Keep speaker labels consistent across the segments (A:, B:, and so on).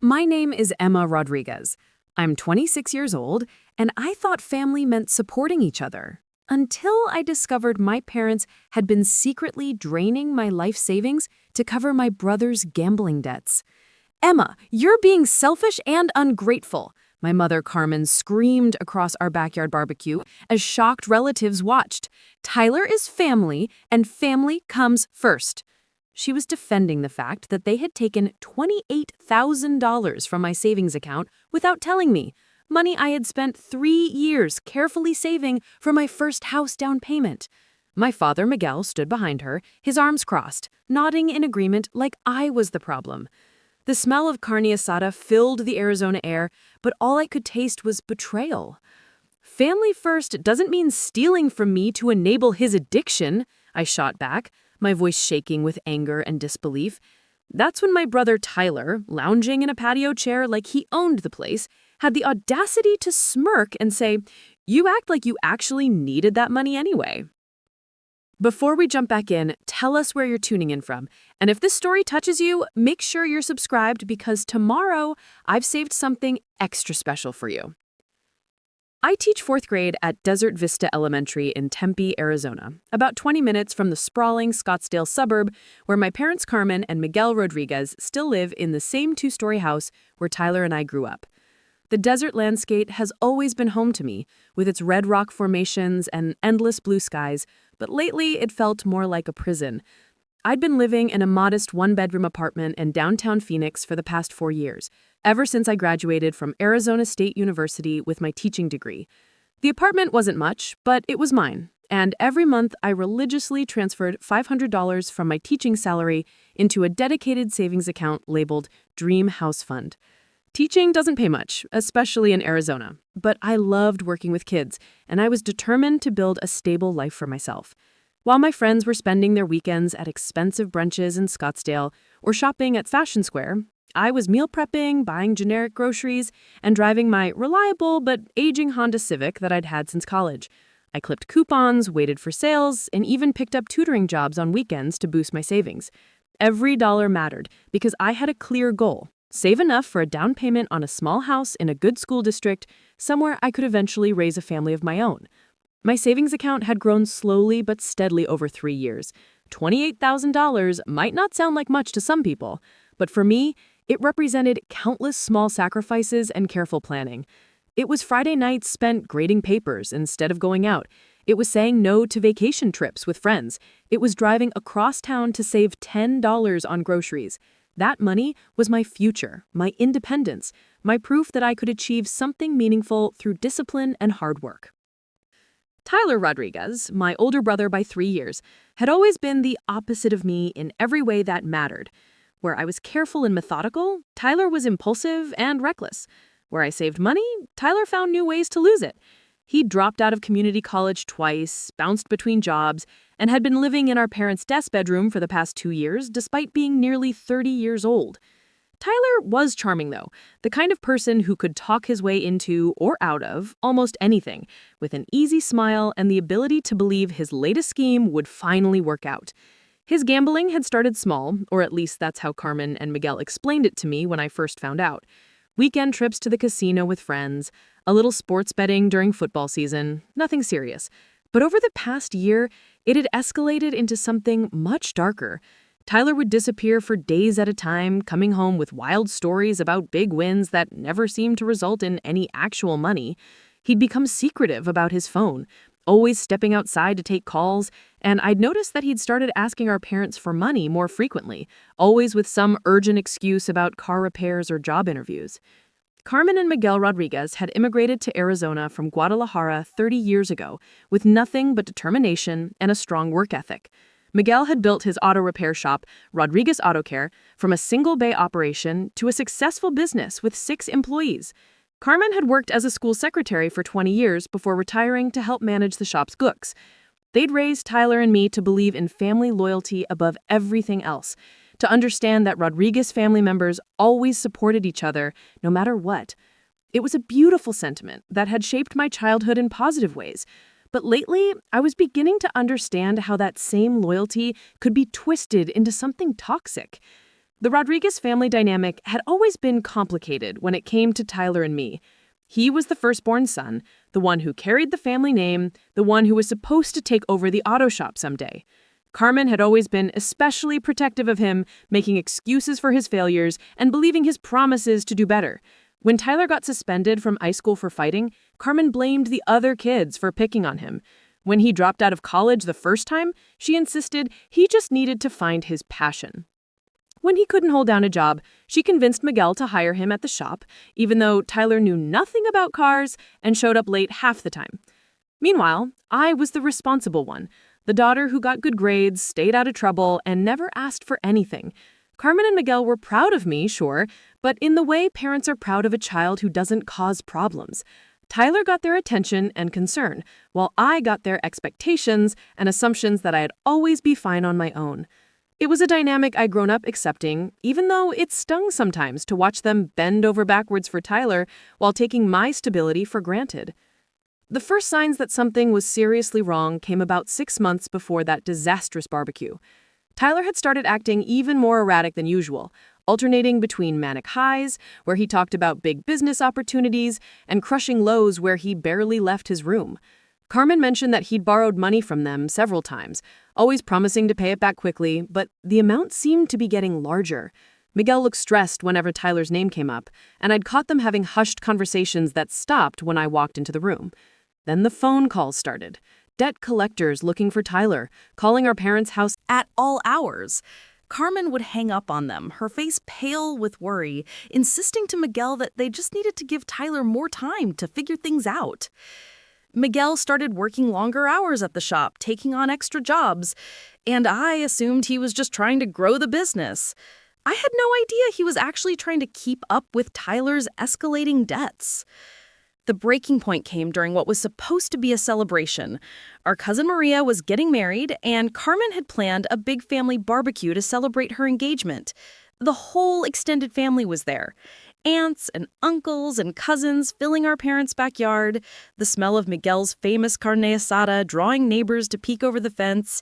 A: My name is Emma Rodriguez. I'm 26 years old, and I thought family meant supporting each other. Until I discovered my parents had been secretly draining my life savings to cover my brother's gambling debts. "Emma, you're being selfish and ungrateful," my mother Carmen screamed across our backyard barbecue as shocked relatives watched. "Tyler is family, and family comes first." She was defending the fact that they had taken $28,000 from my savings account without telling me, money I had spent 3 years carefully saving for my first house down payment. My father, Miguel, stood behind her, his arms crossed, nodding in agreement like I was the problem. The smell of carne asada filled the Arizona air, but all I could taste was betrayal. "Family first doesn't mean stealing from me to enable his addiction," I shot back, my voice shaking with anger and disbelief. That's when my brother Tyler, lounging in a patio chair like he owned the place, had the audacity to smirk and say, "You act like you actually needed that money anyway." Before we jump back in, tell us where you're tuning in from. And if this story touches you, make sure you're subscribed because tomorrow I've saved something extra special for you. I teach 4th grade at Desert Vista Elementary in Tempe, Arizona, about 20 minutes from the sprawling Scottsdale suburb where my parents Carmen and Miguel Rodriguez still live in the same 2-story house where Tyler and I grew up. The desert landscape has always been home to me, with its red rock formations and endless blue skies, but lately it felt more like a prison. I'd been living in a modest 1-bedroom apartment in downtown Phoenix for the past 4 years, ever since I graduated from Arizona State University with my teaching degree. The apartment wasn't much, but it was mine, and every month I religiously transferred $500 from my teaching salary into a dedicated savings account labeled Dream House Fund. Teaching doesn't pay much, especially in Arizona, but I loved working with kids, and I was determined to build a stable life for myself. While my friends were spending their weekends at expensive brunches in Scottsdale or shopping at Fashion Square, I was meal prepping, buying generic groceries, and driving my reliable but aging Honda Civic that I'd had since college. I clipped coupons, waited for sales, and even picked up tutoring jobs on weekends to boost my savings. Every dollar mattered because I had a clear goal: save enough for a down payment on a small house in a good school district, somewhere I could eventually raise a family of my own. My savings account had grown slowly but steadily over 3 years. $28,000 might not sound like much to some people, but for me, it represented countless small sacrifices and careful planning. It was Friday nights spent grading papers instead of going out. It was saying no to vacation trips with friends. It was driving across town to save $10 on groceries. That money was my future, my independence, my proof that I could achieve something meaningful through discipline and hard work. Tyler Rodriguez, my older brother by 3 years, had always been the opposite of me in every way that mattered. Where I was careful and methodical, Tyler was impulsive and reckless. Where I saved money, Tyler found new ways to lose it. He dropped out of community college twice, bounced between jobs, and had been living in our parents' guest bedroom for the past 2 years, despite being nearly 30 years old. Tyler was charming, though, the kind of person who could talk his way into or out of almost anything, with an easy smile and the ability to believe his latest scheme would finally work out. His gambling had started small, or at least that's how Carmen and Miguel explained it to me when I first found out. Weekend trips to the casino with friends, a little sports betting during football season, nothing serious. But over the past year, it had escalated into something much darker. Tyler would disappear for days at a time, coming home with wild stories about big wins that never seemed to result in any actual money. He'd become secretive about his phone, always stepping outside to take calls, and I'd noticed that he'd started asking our parents for money more frequently, always with some urgent excuse about car repairs or job interviews. Carmen and Miguel Rodriguez had immigrated to Arizona from Guadalajara 30 years ago with nothing but determination and a strong work ethic. Miguel had built his auto repair shop, Rodriguez Auto Care, from a single bay operation to a successful business with 6 employees. Carmen had worked as a school secretary for 20 years before retiring to help manage the shop's books. They'd raised Tyler and me to believe in family loyalty above everything else, to understand that Rodriguez family members always supported each other no matter what. It was a beautiful sentiment that had shaped my childhood in positive ways. But lately, I was beginning to understand how that same loyalty could be twisted into something toxic. The Rodriguez family dynamic had always been complicated when it came to Tyler and me. He was the firstborn son, the one who carried the family name, the one who was supposed to take over the auto shop someday. Carmen had always been especially protective of him, making excuses for his failures and believing his promises to do better. When Tyler got suspended from high school for fighting, Carmen blamed the other kids for picking on him. When he dropped out of college the first time, she insisted he just needed to find his passion. When he couldn't hold down a job, she convinced Miguel to hire him at the shop, even though Tyler knew nothing about cars and showed up late half the time. Meanwhile, I was the responsible one, the daughter who got good grades, stayed out of trouble, and never asked for anything. Carmen and Miguel were proud of me, sure, but in the way parents are proud of a child who doesn't cause problems. Tyler got their attention and concern, while I got their expectations and assumptions that I'd always be fine on my own. It was a dynamic I'd grown up accepting, even though it stung sometimes to watch them bend over backwards for Tyler while taking my stability for granted. The first signs that something was seriously wrong came about 6 months before that disastrous barbecue. Tyler had started acting even more erratic than usual, alternating between manic highs, where he talked about big business opportunities, and crushing lows where he barely left his room. Carmen mentioned that he'd borrowed money from them several times, always promising to pay it back quickly, but the amount seemed to be getting larger. Miguel looked stressed whenever Tyler's name came up, and I'd caught them having hushed conversations that stopped when I walked into the room. Then the phone calls started. Debt collectors looking for Tyler, calling our parents' house
B: at all hours. Carmen would hang up on them, her face pale with worry, insisting to Miguel that they just needed to give Tyler more time to figure things out. Miguel started working longer hours at the shop, taking on extra jobs, and I assumed he was just trying to grow the business. I had no idea he was actually trying to keep up with Tyler's escalating debts. The breaking point came during what was supposed to be a celebration. Our cousin Maria was getting married, and Carmen had planned a big family barbecue to celebrate her engagement. The whole extended family was there. Aunts and uncles and cousins filling our parents' backyard, the smell of Miguel's famous carne asada drawing neighbors to peek over the fence.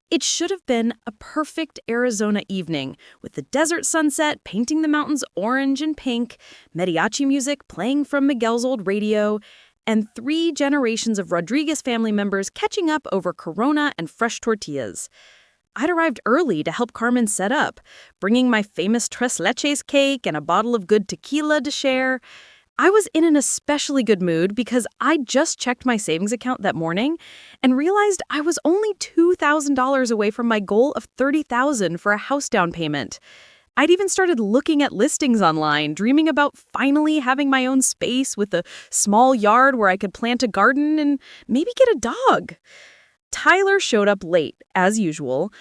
B: It should have been a perfect Arizona evening, with the desert sunset painting the mountains orange and pink, mariachi music playing from Miguel's old radio, and 3 generations of Rodriguez family members catching up over Corona and fresh tortillas. I'd arrived early to help Carmen set up, bringing my famous tres leches cake and a bottle of good tequila to share. I was in an especially good mood because I just checked my savings account that morning and realized I was only $2,000 away from my goal of $30,000 for a house down payment. I'd even started looking at listings online, dreaming about finally having my own space with a small yard where I could plant a garden and maybe get a dog. Tyler showed up late, as usual,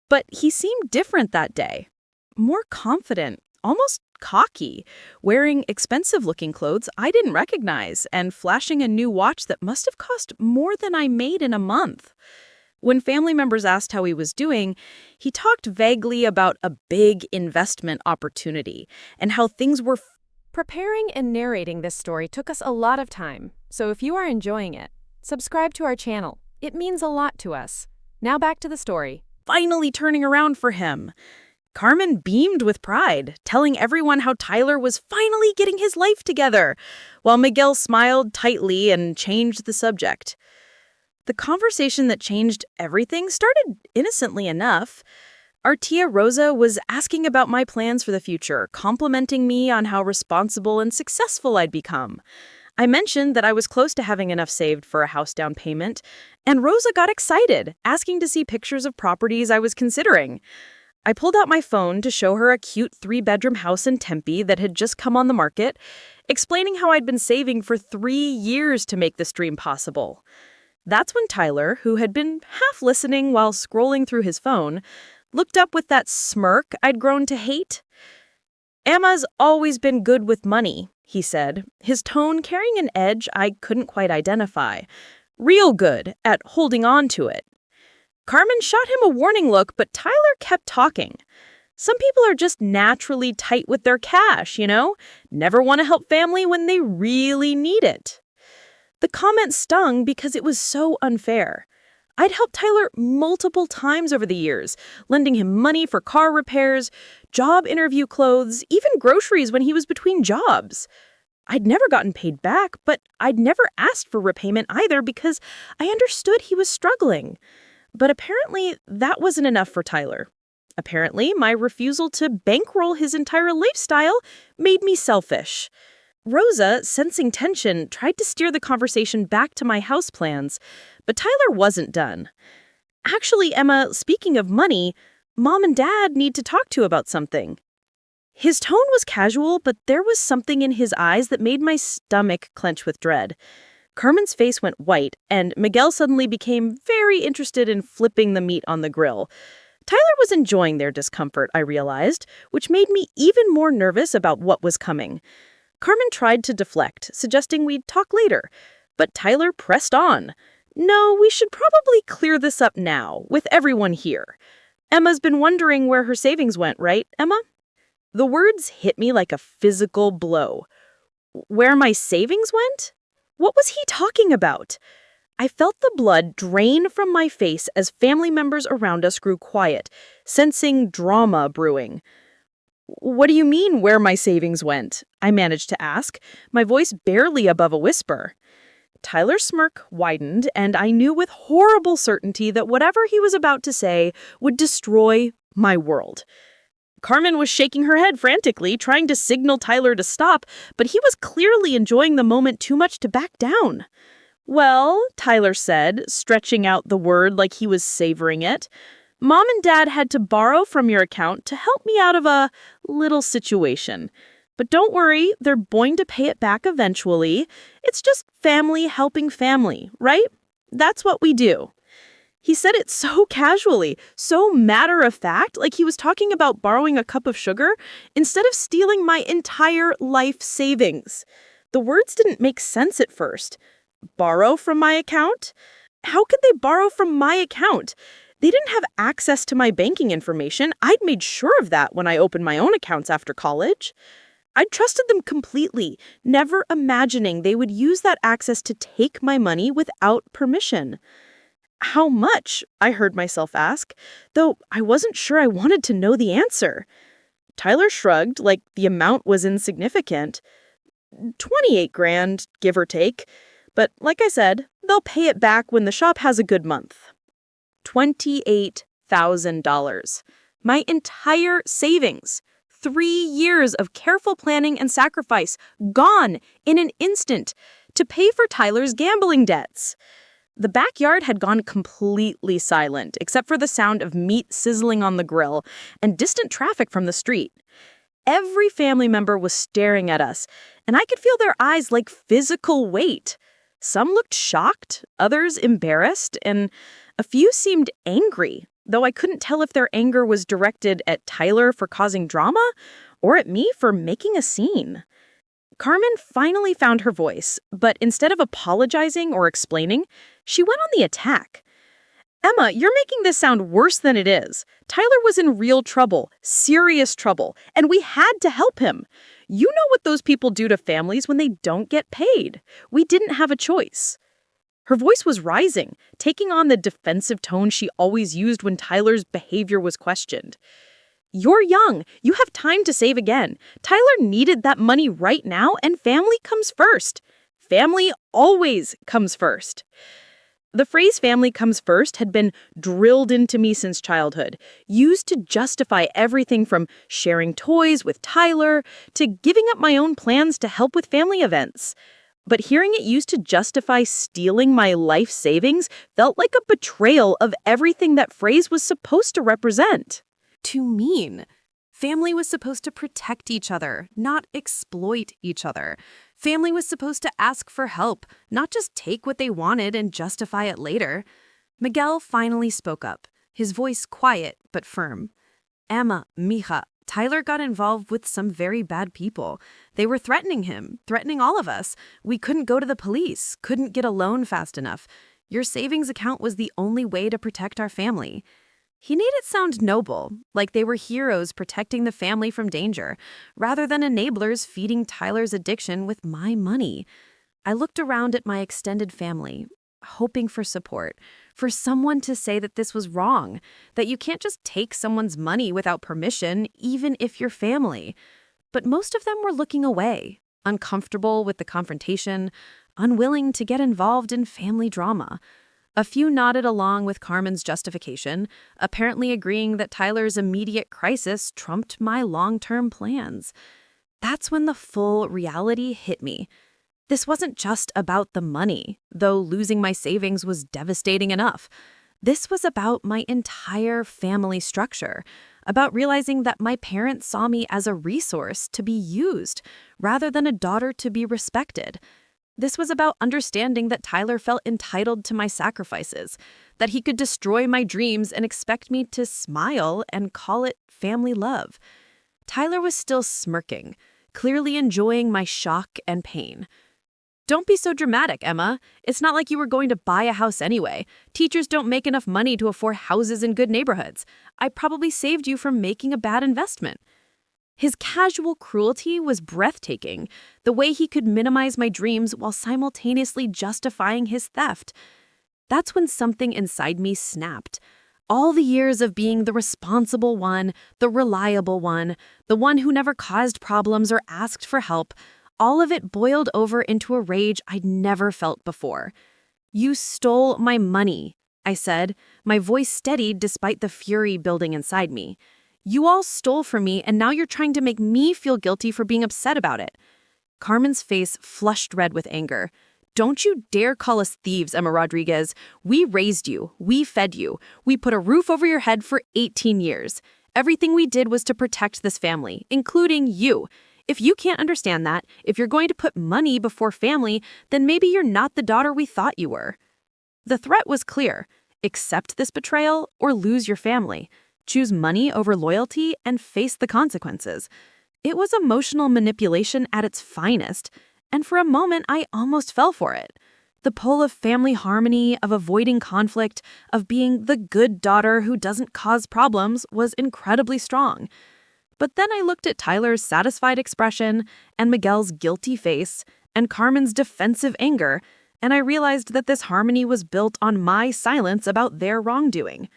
B: but he seemed different that day. More confident, almost cocky, wearing expensive-looking clothes I didn't recognize and flashing a new watch that must have cost more than I made in a month. When family members asked how he was doing, he talked vaguely about a big investment opportunity and how things were
A: Preparing and narrating this story took us a lot of time, so if you are enjoying it, subscribe to our channel. It means a lot to us. Now back to the story.
B: finally turning around for him. Carmen beamed with pride, telling everyone how Tyler was finally getting his life together, while Miguel smiled tightly and changed the subject. The conversation that changed everything started innocently enough. Our tia Rosa was asking about my plans for the future, complimenting me on how responsible and successful I'd become. I mentioned that I was close to having enough saved for a house down payment, and Rosa got excited, asking to see pictures of properties I was considering. I pulled out my phone to show her a cute 3-bedroom house in Tempe that had just come on the market, explaining how I'd been saving for 3 years to make this dream possible. That's when Tyler, who had been half listening while scrolling through his phone, looked up with that smirk I'd grown to hate. "Emma's always been good with money," he said, his tone carrying an edge I couldn't quite identify. Real good at holding on to it. Carmen shot him a warning look, but Tyler kept talking. Some people are just naturally tight with their cash, Never want to help family when they really need it. The comment stung because it was so unfair. I'd helped Tyler multiple times over the years, lending him money for car repairs, job interview clothes, even groceries when he was between jobs. I'd never gotten paid back, but I'd never asked for repayment either because I understood he was struggling. But apparently, that wasn't enough for Tyler. Apparently, my refusal to bankroll his entire lifestyle made me selfish. Rosa, sensing tension, tried to steer the conversation back to my house plans, but Tyler wasn't done. Actually, Emma, speaking of money, Mom and Dad need to talk to you about something. His tone was casual, but there was something in his eyes that made my stomach clench with dread. Carmen's face went white, and Miguel suddenly became very interested in flipping the meat on the grill. Tyler was enjoying their discomfort, I realized, which made me even more nervous about what was coming. Carmen tried to deflect, suggesting we'd talk later, but Tyler pressed on. No, we should probably clear this up now, with everyone here. Emma's been wondering where her savings went, right, Emma? The words hit me like a physical blow. Where my savings went? What was he talking about? I felt the blood drain from my face as family members around us grew quiet, sensing drama brewing. What do you mean, where my savings went? I managed to ask, my voice barely above a whisper. Tyler's smirk widened, and I knew with horrible certainty that whatever he was about to say would destroy my world. Carmen was shaking her head frantically, trying to signal Tyler to stop, but he was clearly enjoying the moment too much to back down. Well, Tyler said, stretching out the word like he was savoring it, Mom and Dad had to borrow from your account to help me out of a little situation. But don't worry, they're going to pay it back eventually. It's just family helping family, right? That's what we do. He said it so casually, so matter-of-fact, like he was talking about borrowing a cup of sugar instead of stealing my entire life savings. The words didn't make sense at first. Borrow from my account? How could they borrow from my account? They didn't have access to my banking information. I'd made sure of that when I opened my own accounts after college. I'd trusted them completely, never imagining they would use that access to take my money without permission. How much? I heard myself ask, though I wasn't sure I wanted to know the answer. Tyler shrugged, like the amount was insignificant. 28 grand, give or take. But like I said, they'll pay it back when the shop has a good month. $28,000. My entire savings. 3 years of careful planning and sacrifice, gone in an instant, to pay for Tyler's gambling debts. The backyard had gone completely silent, except for the sound of meat sizzling on the grill and distant traffic from the street. Every family member was staring at us, and I could feel their eyes like physical weight. Some looked shocked, others embarrassed, and a few seemed angry, though I couldn't tell if their anger was directed at Tyler for causing drama or at me for making a scene. Carmen finally found her voice, but instead of apologizing or explaining, she went on the attack. Emma, you're making this sound worse than it is. Tyler was in real trouble, serious trouble, and we had to help him. You know what those people do to families when they don't get paid. We didn't have a choice. Her voice was rising, taking on the defensive tone she always used when Tyler's behavior was questioned. You're young. You have time to save again. Tyler needed that money right now, and family comes first. Family always comes first. The phrase family comes first had been drilled into me since childhood, used to justify everything from sharing toys with Tyler to giving up my own plans to help with family events. But hearing it used to justify stealing my life savings felt like a betrayal of everything that phrase was supposed to represent.
A: Too mean. Family was supposed to protect each other, not exploit each other. Family was supposed to ask for help, not just take what they wanted and justify it later. Miguel finally spoke up, his voice quiet but firm. Emma, mija, Tyler got involved with some very bad people. They were threatening him, threatening all of us. We couldn't go to the police, couldn't get a loan fast enough. Your savings account was the only way to protect our family. He made it sound noble, like they were heroes protecting the family from danger, rather than enablers feeding Tyler's addiction with my money. I looked around at my extended family. hoping for support, for someone to say that this was wrong, that you can't just take someone's money without permission, even if you're family. But most of them were looking away, uncomfortable with the confrontation, unwilling to get involved in family drama. A few nodded along with Carmen's justification, apparently agreeing that Tyler's immediate crisis trumped my long-term plans. That's when the full reality hit me. This wasn't just about the money, though losing my savings was devastating enough. This was about my entire family structure, about realizing that my parents saw me as a resource to be used, rather than a daughter to be respected. This was about understanding that Tyler felt entitled to my sacrifices, that he could destroy my dreams and expect me to smile and call it family love. Tyler was still smirking, clearly enjoying my shock and pain. "Don't be so dramatic, Emma. It's not like you were going to buy a house anyway. Teachers don't make enough money to afford houses in good neighborhoods. I probably saved you from making a bad investment." His casual cruelty was breathtaking, the way he could minimize my dreams while simultaneously justifying his theft. That's when something inside me snapped. All the years of being the responsible one, the reliable one, the one who never caused problems or asked for help, all of it boiled over into a rage I'd never felt before. "You stole my money," I said, my voice steadied despite the fury building inside me. "You all stole from me, and now you're trying to make me feel guilty for being upset about it." Carmen's face flushed red with anger. "Don't you dare call us thieves, Emma Rodriguez. We raised you. We fed you. We put a roof over your head for 18 years. Everything we did was to protect this family, including you. If you can't understand that, if you're going to put money before family, then maybe you're not the daughter we thought you were." The threat was clear. Accept this betrayal or lose your family. Choose money over loyalty and face the consequences. It was emotional manipulation at its finest, and for a moment I almost fell for it. The pull of family harmony, of avoiding conflict, of being the good daughter who doesn't cause problems was incredibly strong. But then I looked at Tyler's satisfied expression and Miguel's guilty face and Carmen's defensive anger, and I realized that this harmony was built on my silence about their wrongdoing.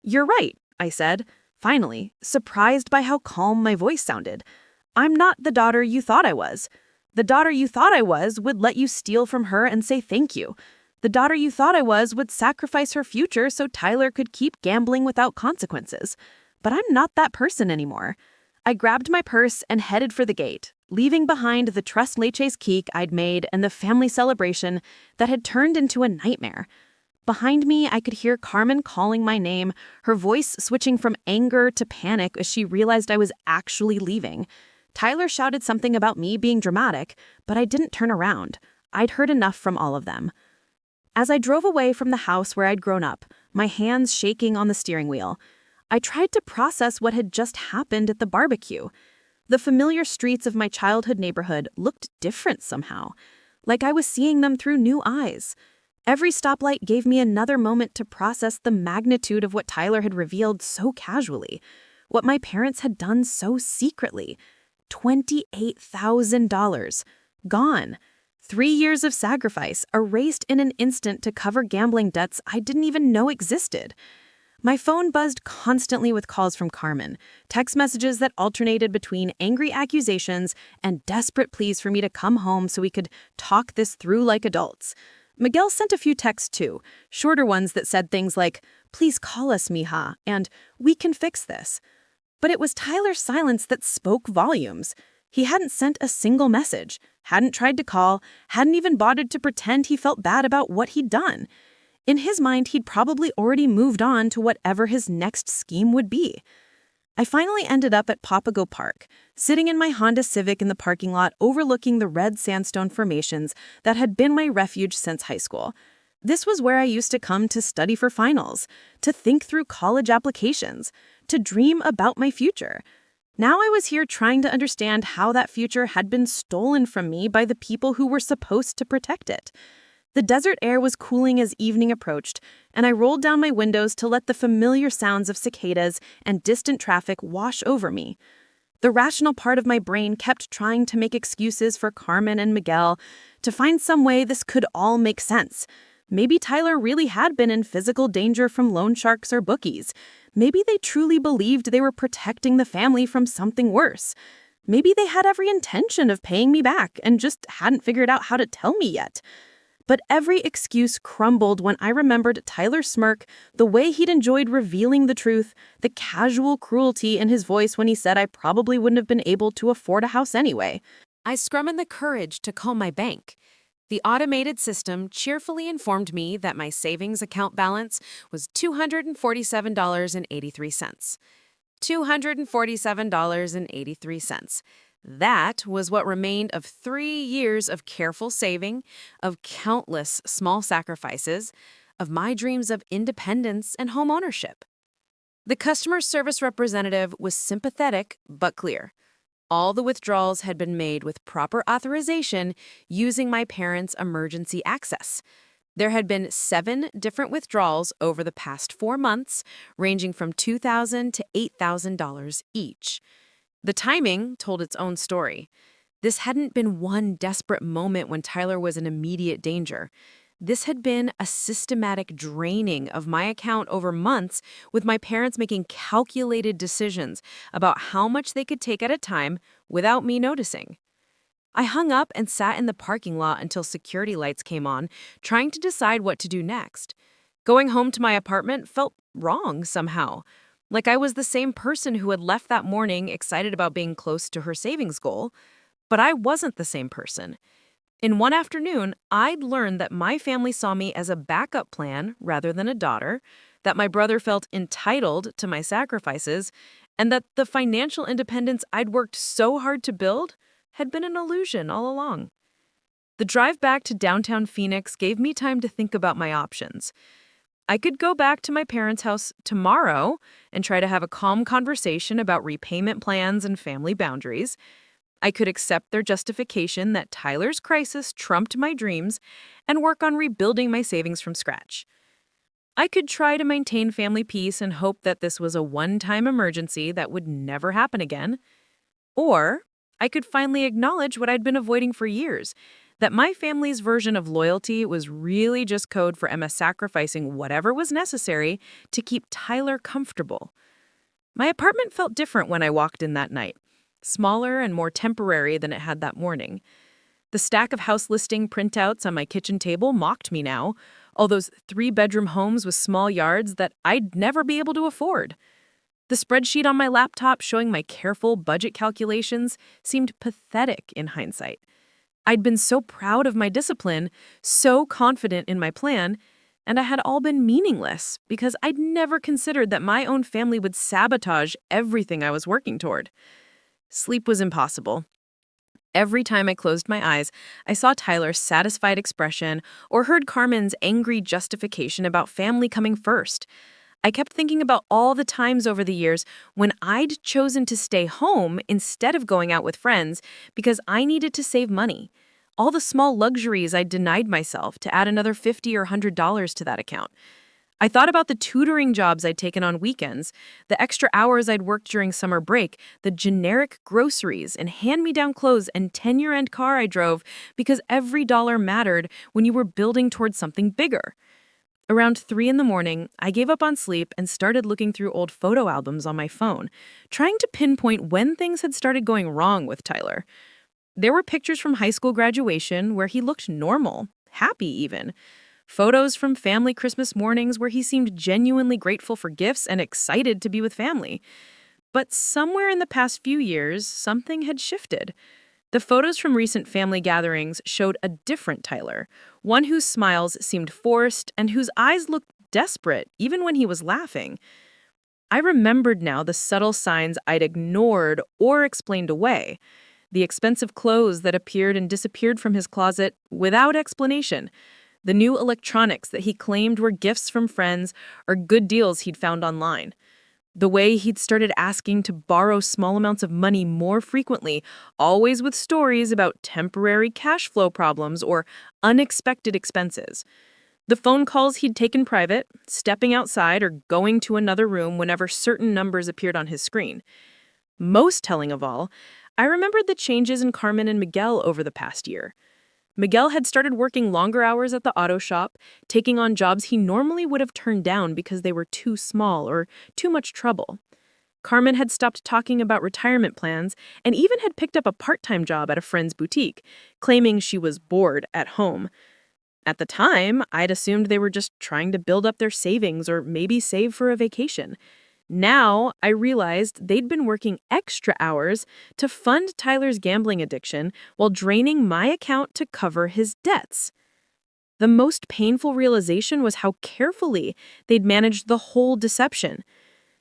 A: "You're right," I said, finally, surprised by how calm my voice sounded. "I'm not the daughter you thought I was. The daughter you thought I was would let you steal from her and say thank you. The daughter you thought I was would sacrifice her future so Tyler could keep gambling without consequences. But I'm not that person anymore." I grabbed my purse and headed for the gate, leaving behind the tres leches cake I'd made and the family celebration that had turned into a nightmare. Behind me, I could hear Carmen calling my name, her voice switching from anger to panic as she realized I was actually leaving. Tyler shouted something about me being dramatic, but I didn't turn around. I'd heard enough from all of them. As I drove away from the house where I'd grown up, my hands shaking on the steering wheel, I tried to process what had just happened at the barbecue. The familiar streets of my childhood neighborhood looked different somehow, like I was seeing them through new eyes. Every stoplight gave me another moment to process the magnitude of what Tyler had revealed so casually, what my parents had done so secretly. $28,000. Gone. 3 years of sacrifice, erased in an instant to cover gambling debts I didn't even know existed. My phone buzzed constantly with calls from Carmen, text messages that alternated between angry accusations and desperate pleas for me to come home so we could talk this through like adults. Miguel sent a few texts too, shorter ones that said things like, "Please call us, mija," and "We can fix this." But it was Tyler's silence that spoke volumes. He hadn't sent a single message, hadn't tried to call, hadn't even bothered to pretend he felt bad about what he'd done. In his mind, he'd probably already moved on to whatever his next scheme would be. I finally ended up at Papago Park, sitting in my Honda Civic in the parking lot overlooking the red sandstone formations that had been my refuge since high school. This was where I used to come to study for finals, to think through college applications, to dream about my future. Now I was here trying to understand how that future had been stolen from me by the people who were supposed to protect it. The desert air was cooling as evening approached, and I rolled down my windows to let the familiar sounds of cicadas and distant traffic wash over me. The rational part of my brain kept trying to make excuses for Carmen and Miguel, to find some way this could all make sense.
B: Maybe Tyler really had been in physical danger from loan sharks or bookies. Maybe they truly believed they were protecting the family from something worse. Maybe they had every intention of paying me back and just hadn't figured out how to tell me yet. But every excuse crumbled when I remembered Tyler's smirk, the way he'd enjoyed revealing the truth, the casual cruelty in his voice when he said I probably wouldn't have been able to afford a house anyway.
A: I scrummoned the courage to call my bank. The automated system cheerfully informed me that my savings account balance was $247.83. $247.83. That was what remained of 3 years of careful saving, of countless small sacrifices, of my dreams of independence and home ownership. The customer service representative was sympathetic but clear. All the withdrawals had been made with proper authorization using my parents' emergency access. There had been 7 different withdrawals over the past 4 months, ranging from $2,000 to $8,000 each. The timing told its own story. This hadn't been one desperate moment when Tyler was in immediate danger. This had been a systematic draining of my account over months, with my parents making calculated decisions about how much they could take at a time without me noticing. I hung up and sat in the parking lot until security lights came on, trying to decide what to do next. Going home to my apartment felt wrong somehow. Like I was the same person who had left that morning excited about being close to her savings goal, but I wasn't the same person. In one afternoon, I'd learned that my family saw me as a backup plan rather than a daughter, that my brother felt entitled to my sacrifices, and that the financial independence I'd worked so hard to build had been an illusion all along. The drive back to downtown Phoenix gave me time to think about my options. I could go back to my parents' house tomorrow and try to have a calm conversation about repayment plans and family boundaries. I could accept their justification that Tyler's crisis trumped my dreams and work on rebuilding my savings from scratch. I could try to maintain family peace and hope that this was a one-time emergency that would never happen again. Or I could finally acknowledge what I'd been avoiding for years, that my family's version of loyalty was really just code for Emma sacrificing whatever was necessary to keep Tyler comfortable. My apartment felt different when I walked in that night, smaller and more temporary than it had that morning. The stack of house listing printouts on my kitchen table mocked me now, all those 3-bedroom homes with small yards that I'd never be able to afford. The spreadsheet on my laptop showing my careful budget calculations seemed pathetic in hindsight. I'd been so proud of my discipline, so confident in my plan, and I had all been meaningless because I'd never considered that my own family would sabotage everything I was working toward. Sleep was impossible. Every time I closed my eyes, I saw Tyler's satisfied expression or heard Carmen's angry justification about family coming first. I kept thinking about all the times over the years when I'd chosen to stay home instead of going out with friends because I needed to save money. All the small luxuries I'd denied myself to add another $50 or $100 to that account. I thought about the tutoring jobs I'd taken on weekends, the extra hours I'd worked during summer break, the generic groceries and hand-me-down clothes and 10-year-end car I drove because every dollar mattered when you were building towards something bigger. Around 3 in the morning, I gave up on sleep and started looking through old photo albums on my phone, trying to pinpoint when things had started going wrong with Tyler. There were pictures from high school graduation where he looked normal, happy even. Photos from family Christmas mornings where he seemed genuinely grateful for gifts and excited to be with family. But somewhere in the past few years, something had shifted. The photos from recent family gatherings showed a different Tyler, one whose smiles seemed forced and whose eyes looked desperate even when he was laughing. I remembered now the subtle signs I'd ignored or explained away. The expensive clothes that appeared and disappeared from his closet without explanation. The new electronics that he claimed were gifts from friends or good deals he'd found online. The way he'd started asking to borrow small amounts of money more frequently, always with stories about temporary cash flow problems or unexpected expenses. The phone calls he'd taken private, stepping outside or going to another room whenever certain numbers appeared on his screen. Most telling of all, I remembered the changes in Carmen and Miguel over the past year.
B: Miguel had started working longer hours at the auto shop, taking on jobs he normally would have turned down because they were too small or too much trouble. Carmen had stopped talking about retirement plans and even had picked up a part-time job at a friend's boutique, claiming she was bored at home. At the time, I'd assumed they were just trying to build up their savings or maybe save for a vacation. Now, I realized they'd been working extra hours to fund Tyler's gambling addiction while draining my account to cover his debts. The most painful realization was how carefully they'd managed the whole deception.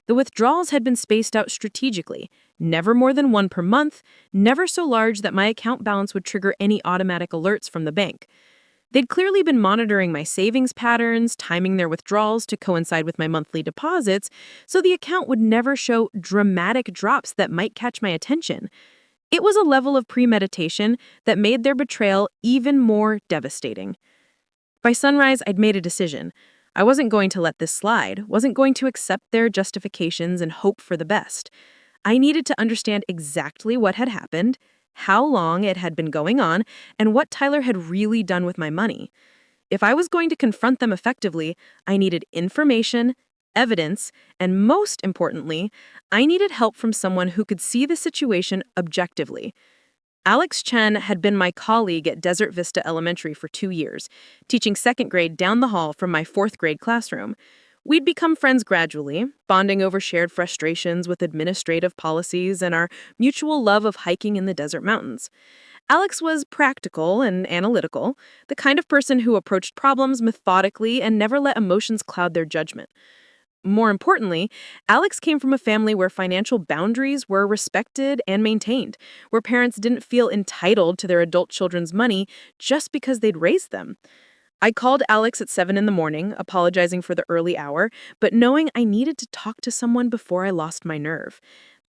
B: The withdrawals had been spaced out strategically, never more than one per month, never so large that my account balance would trigger any automatic alerts from the bank. They'd clearly been monitoring my savings patterns, timing their withdrawals to coincide with my monthly deposits, so the account would never show dramatic drops that might catch my attention. It was a level of premeditation that made their betrayal even more devastating. By sunrise, I'd made a decision. I wasn't going to let this slide, wasn't going to accept their justifications and hope for the best. I needed to understand exactly what had happened, how long it had been going on, and what Tyler had really done with my money. If I was going to confront them effectively, I needed information, evidence, and most importantly, I needed help from someone who could see the situation objectively. Alex Chen had been my colleague at Desert Vista Elementary for 2 years, teaching second grade down the hall from my fourth grade classroom. We'd become friends gradually, bonding over shared frustrations with administrative policies and our mutual love of hiking in the desert mountains. Alex was practical and analytical, the kind of person who approached problems methodically and never let emotions cloud their judgment. More importantly, Alex came from a family where financial boundaries were respected and maintained, where parents didn't feel entitled to their adult children's money just because they'd raised them. I called Alex at 7 in the morning, apologizing for the early hour, but knowing I needed to talk to someone before I lost my nerve.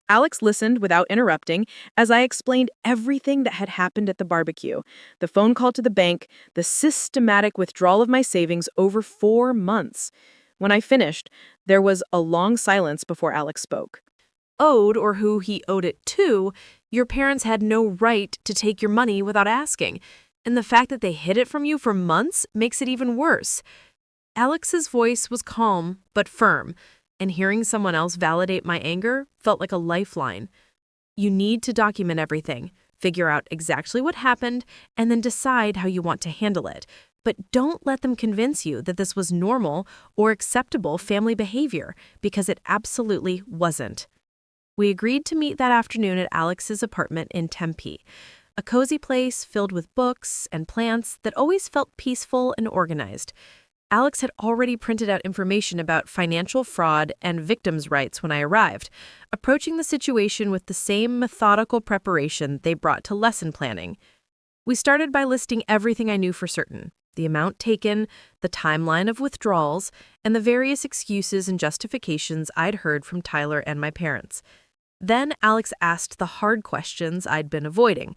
B: Alex listened without interrupting as I explained everything that had happened at the barbecue, the phone call to the bank, the systematic withdrawal of my savings over 4 months. When I finished, there was a long silence before Alex spoke.
A: Owed, or who he owed it to, your parents had no right to take your money without asking. And the fact that they hid it from you for months makes it even worse. Alex's voice was calm but firm, and hearing someone else validate my anger felt like a lifeline. You need to document everything, figure out exactly what happened, and then decide how you want to handle it. But don't let them convince you that this was normal or acceptable family behavior, because it absolutely wasn't. We agreed to meet that afternoon at Alex's apartment in Tempe. A cozy place filled with books and plants that always felt peaceful and organized. Alex had already printed out information about financial fraud and victims' rights when I arrived, approaching the situation with the same methodical preparation they brought to lesson planning. We started by listing everything I knew for certain: the amount taken, the timeline of withdrawals, and the various excuses and justifications I'd heard from Tyler and my parents. Then Alex asked the hard questions I'd been avoiding.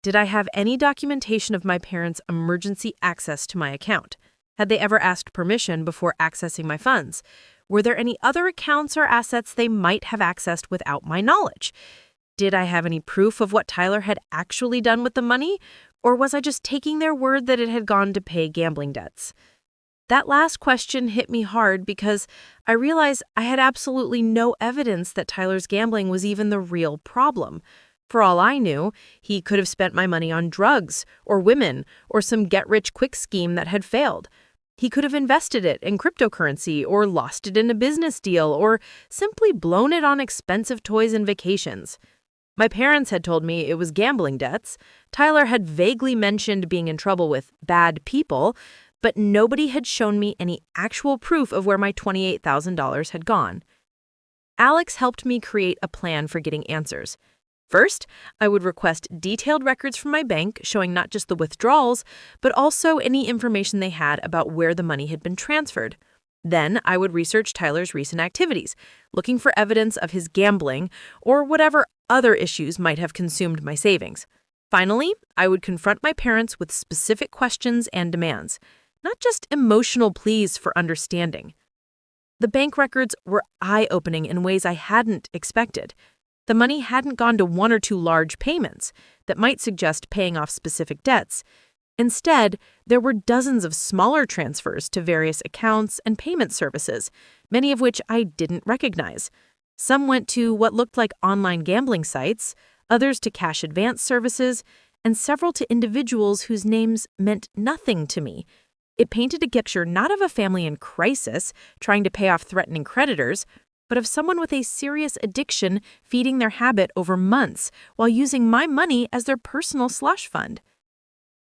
A: Did I have any documentation of my parents' emergency access to my account? Had they ever asked permission before accessing my funds? Were there any other accounts or assets they might have accessed without my knowledge? Did I have any proof of what Tyler had actually done with the money? Or was I just taking their word that it had gone to pay gambling debts? That last question hit me hard because I realized I had absolutely no evidence that Tyler's gambling was even the real problem. For all I knew, he could have spent my money on drugs or women or some get-rich-quick scheme that had failed. He could have invested it in cryptocurrency or lost it in a business deal or simply blown it on expensive toys and vacations. My parents had told me it was gambling debts. Tyler had vaguely mentioned being in trouble with bad people, but nobody had shown me any actual proof of where my $28,000 had gone. Alex helped me create a plan for getting answers. First, I would request detailed records from my bank showing not just the withdrawals, but also any information they had about where the money had been transferred. Then I would research Tyler's recent activities, looking for evidence of his gambling or whatever other issues might have consumed my savings. Finally, I would confront my parents with specific questions and demands, not just emotional pleas for understanding. The bank records were eye-opening in ways I hadn't expected. The money hadn't gone to one or two large payments that might suggest paying off specific debts.
C: Instead, there were dozens of smaller transfers to various accounts and payment services, many of which I didn't recognize. Some went to what looked like online gambling sites, others to cash advance services, and several to individuals whose names meant nothing to me. It painted a picture not of a family in crisis trying to pay off threatening creditors, but of someone with a serious addiction feeding their habit over months while using my money as their personal slush fund.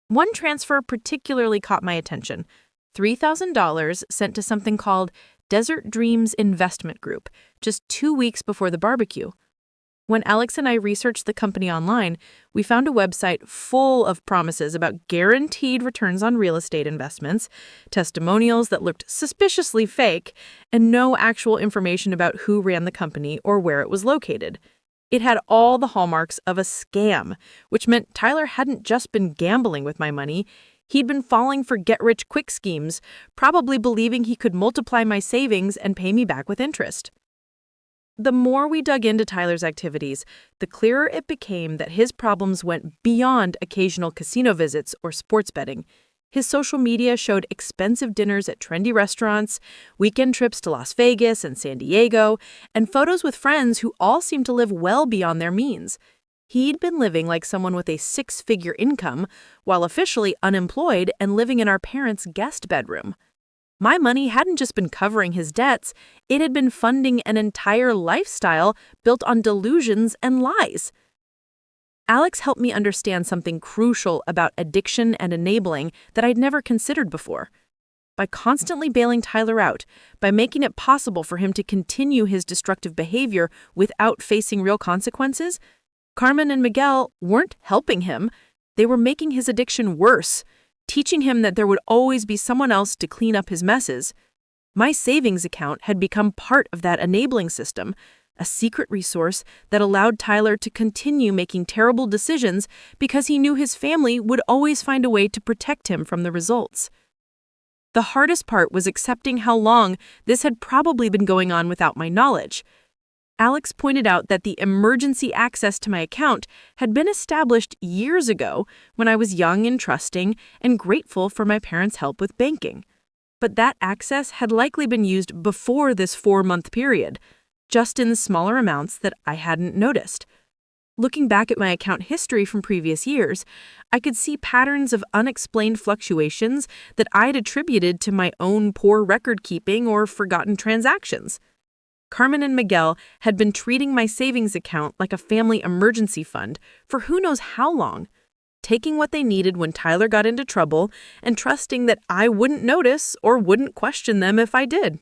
C: One transfer particularly caught my attention: $3,000 sent to something called Desert Dreams Investment Group just 2 weeks before the barbecue. When Alex and I researched the company online, we found a website full of promises about guaranteed returns on real estate investments, testimonials that looked suspiciously fake, and no actual information about who ran the company or where it was located. It had all the hallmarks of a scam, which meant Tyler hadn't just been gambling with my money. He'd been falling for get-rich-quick schemes, probably believing he could multiply my savings and pay me back with interest. The more we dug into Tyler's activities, the clearer it became that his problems went beyond occasional casino visits or sports betting. His social media showed expensive dinners at trendy restaurants, weekend trips to Las Vegas and San Diego, and photos with friends who all seemed to live well beyond their means. He'd been living like someone with a 6-figure income, while officially unemployed and living in our parents' guest bedroom. My money hadn't just been covering his debts, it had been funding an entire lifestyle built on delusions and lies. Alex helped me understand something crucial about addiction and enabling that I'd never considered before. By constantly bailing Tyler out, by making it possible for him to continue his destructive behavior without facing real consequences, Carmen and Miguel weren't helping him. They were making his addiction worse, teaching him that there would always be someone else to clean up his messes. My savings account had become part of that enabling system, a secret resource that allowed Tyler to continue making terrible decisions because he knew his family would always find a way to protect him from the results. The hardest part was accepting how long this had probably been going on without my knowledge. Alex pointed out that the emergency access to my account had been established years ago when I was young and trusting and grateful for my parents' help with banking. But that access had likely been used before this 4-month period, just in smaller amounts that I hadn't noticed. Looking back at my account history from previous years, I could see patterns of unexplained fluctuations that I'd attributed to my own poor record-keeping or forgotten transactions. Carmen and Miguel had been treating my savings account like a family emergency fund for who knows how long, taking what they needed when Tyler got into trouble and trusting that I wouldn't notice or wouldn't question them if I did.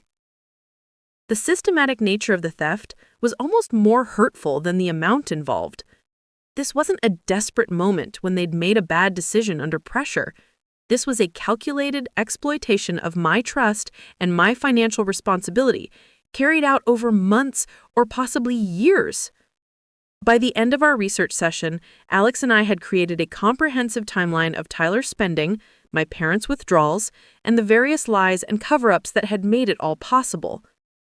C: The systematic nature of the theft was almost more hurtful than the amount involved. This wasn't a desperate moment when they'd made a bad decision under pressure. This was a calculated exploitation of my trust and my financial responsibility, carried out over months or possibly years. By the end of our research session, Alex and I had created a comprehensive timeline of Tyler's spending, my parents' withdrawals, and the various lies and cover-ups that had made it all possible.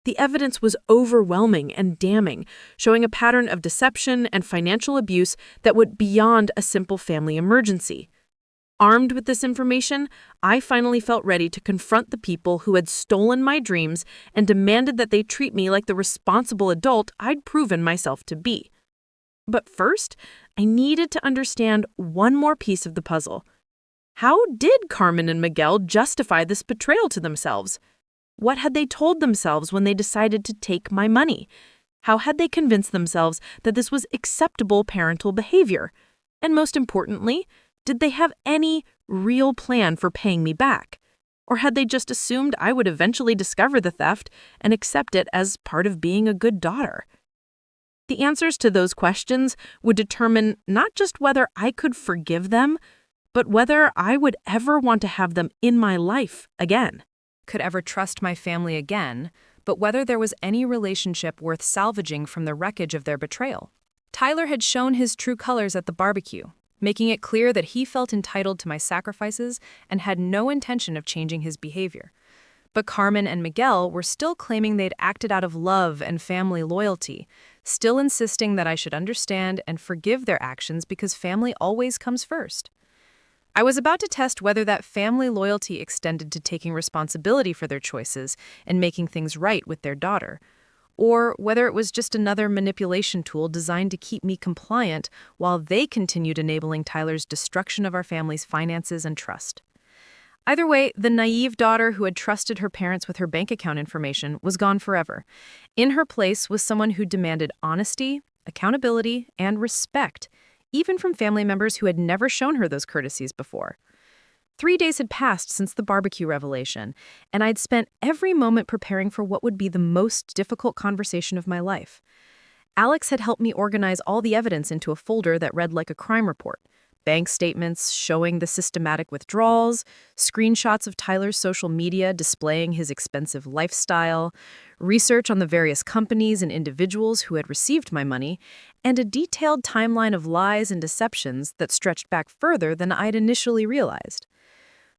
C: The evidence was overwhelming and damning, showing a pattern of deception and financial abuse that went beyond a simple family emergency. Armed with this information, I finally felt ready to confront the people who had stolen my dreams and demanded that they treat me like the responsible adult I'd proven myself to be. But first, I needed to understand one more piece of the puzzle. How did Carmen and Miguel justify this betrayal to themselves? What had they told themselves when they decided to take my money? How had they convinced themselves that this was acceptable parental behavior? And most importantly, did they have any real plan for paying me back? Or had they just assumed I would eventually discover the theft and accept it as part of being a good daughter? The answers to those questions would determine not just whether I could forgive them, but whether I would ever want to have them in my life again.
A: Could ever trust my family again, but whether there was any relationship worth salvaging from the wreckage of their betrayal. Tyler had shown his true colors at the barbecue, making it clear that he felt entitled to my sacrifices and had no intention of changing his behavior. But Carmen and Miguel were still claiming they'd acted out of love and family loyalty, still insisting that I should understand and forgive their actions because family always comes first. I was about to test whether that family loyalty extended to taking responsibility for their choices and making things right with their daughter, or whether it was just another manipulation tool designed to keep me compliant while they continued enabling Tyler's destruction of our family's finances and trust. Either way, the naive daughter who had trusted her parents with her bank account information was gone forever. In her place was someone who demanded honesty, accountability, and respect, even from family members who had never shown her those courtesies before. 3 days had passed since the barbecue revelation, and I'd spent every moment preparing for what would be the most difficult conversation of my life. Alex had helped me organize all the evidence into a folder that read like a crime report. Bank statements showing the systematic withdrawals, screenshots of Tyler's social media displaying his expensive lifestyle, research on the various companies and individuals who had received my money, and a detailed timeline of lies and deceptions that stretched back further than I'd initially realized.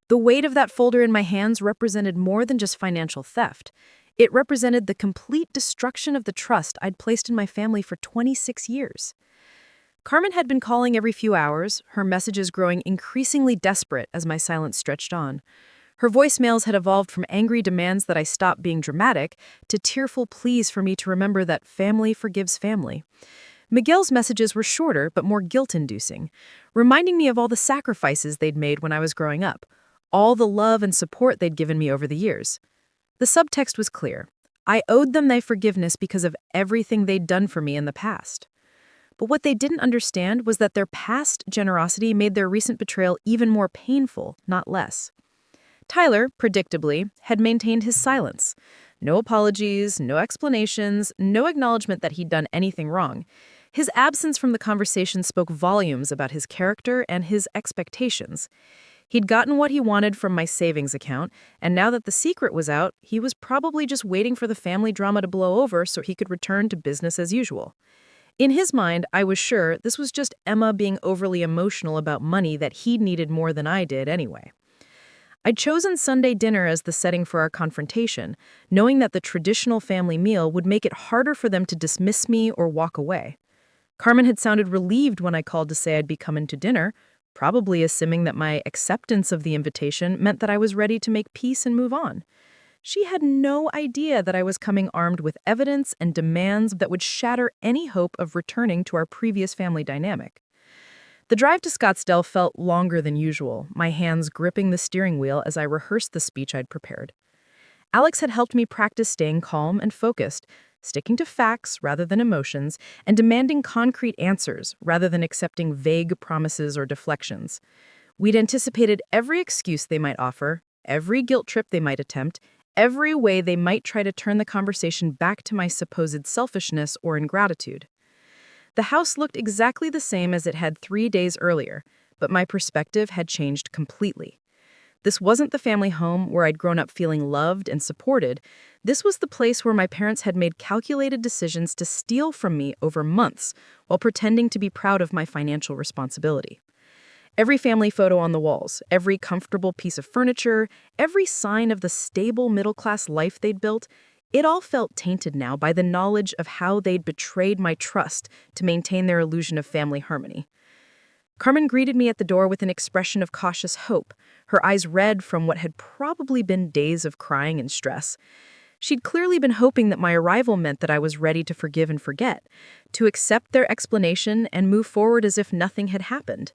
A: The weight of that folder in my hands represented more than just financial theft. It represented the complete destruction of the trust I'd placed in my family for 26 years. Carmen had been calling every few hours, her messages growing increasingly desperate as my silence stretched on. Her voicemails had evolved from angry demands that I stop being dramatic to tearful pleas for me to remember that family forgives family. Miguel's messages were shorter but more guilt-inducing, reminding me of all the sacrifices they'd made when I was growing up, all the love and support they'd given me over the years. The subtext was clear. I owed them their forgiveness because of everything they'd done for me in the past. But what they didn't understand was that their past generosity made their recent betrayal even more painful, not less. Tyler, predictably, had maintained his silence. No apologies, no explanations, no acknowledgement that he'd done anything wrong. His absence from the conversation spoke volumes about his character and his expectations. He'd gotten what he wanted from my savings account, and now that the secret was out, he was probably just waiting for the family drama to blow over so he could return to business as usual. In his mind, I was sure this was just Emma being overly emotional about money that he needed more than I did anyway. I'd chosen Sunday dinner as the setting for our confrontation, knowing that the traditional family meal would make it harder for them to dismiss me or walk away. Carmen had sounded relieved when I called to say I'd be coming to dinner, probably assuming that my acceptance of the invitation meant that I was ready to make peace and move on. She had no idea that I was coming armed with evidence and demands that would shatter any hope of returning to our previous family dynamic. The drive to Scottsdale felt longer than usual, my hands gripping the steering wheel as I rehearsed the speech I'd prepared. Alex had helped me practice staying calm and focused, sticking to facts rather than emotions, and demanding concrete answers rather than accepting vague promises or deflections. We'd anticipated every excuse they might offer, every guilt trip they might attempt, every way they might try to turn the conversation back to my supposed selfishness or ingratitude. The house looked exactly the same as it had 3 days earlier, but my perspective had changed completely. This wasn't the family home where I'd grown up feeling loved and supported. This was the place where my parents had made calculated decisions to steal from me over months while pretending to be proud of my financial responsibility. Every family photo on the walls, every comfortable piece of furniture, every sign of the stable middle-class life they'd built, it all felt tainted now by the knowledge of how they'd betrayed my trust to maintain their illusion of family harmony. Carmen greeted me at the door with an expression of cautious hope, her eyes red from what had probably been days of crying and stress. She'd clearly been hoping that my arrival meant that I was ready to forgive and forget, to accept their explanation and move forward as if nothing had happened.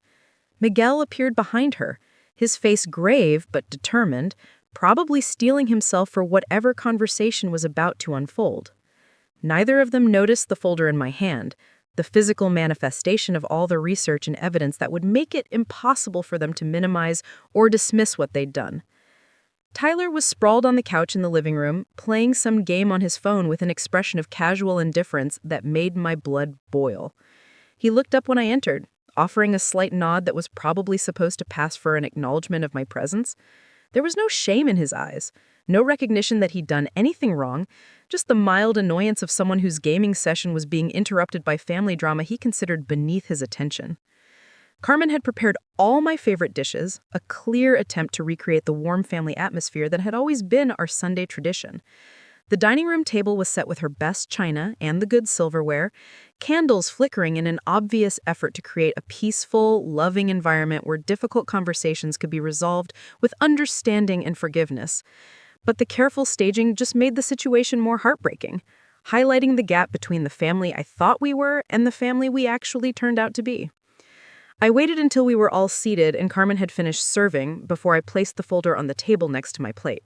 A: Miguel appeared behind her, his face grave but determined, probably steeling himself for whatever conversation was about to unfold. Neither of them noticed the folder in my hand, the physical manifestation of all the research and evidence that would make it impossible for them to minimize or dismiss what they'd done. Tyler was sprawled on the couch in the living room, playing some game on his phone with an expression of casual indifference that made my blood boil. He looked up when I entered, offering a slight nod that was probably supposed to pass for an acknowledgement of my presence. There was no shame in his eyes, no recognition that he'd done anything wrong, just the mild annoyance of someone whose gaming session was being interrupted by family drama he considered beneath his attention. Carmen had prepared all my favorite dishes, a clear attempt to recreate the warm family atmosphere that had always been our Sunday tradition.
C: The dining room table was set with her best china and the good silverware, candles flickering in an obvious effort to create a peaceful, loving environment where difficult conversations could be resolved with understanding and forgiveness. But the careful staging just made the situation more heartbreaking, highlighting the gap between the family I thought we were and the family we actually turned out to be. I waited until we were all seated and Carmen had finished serving before I placed the folder on the table next to my plate.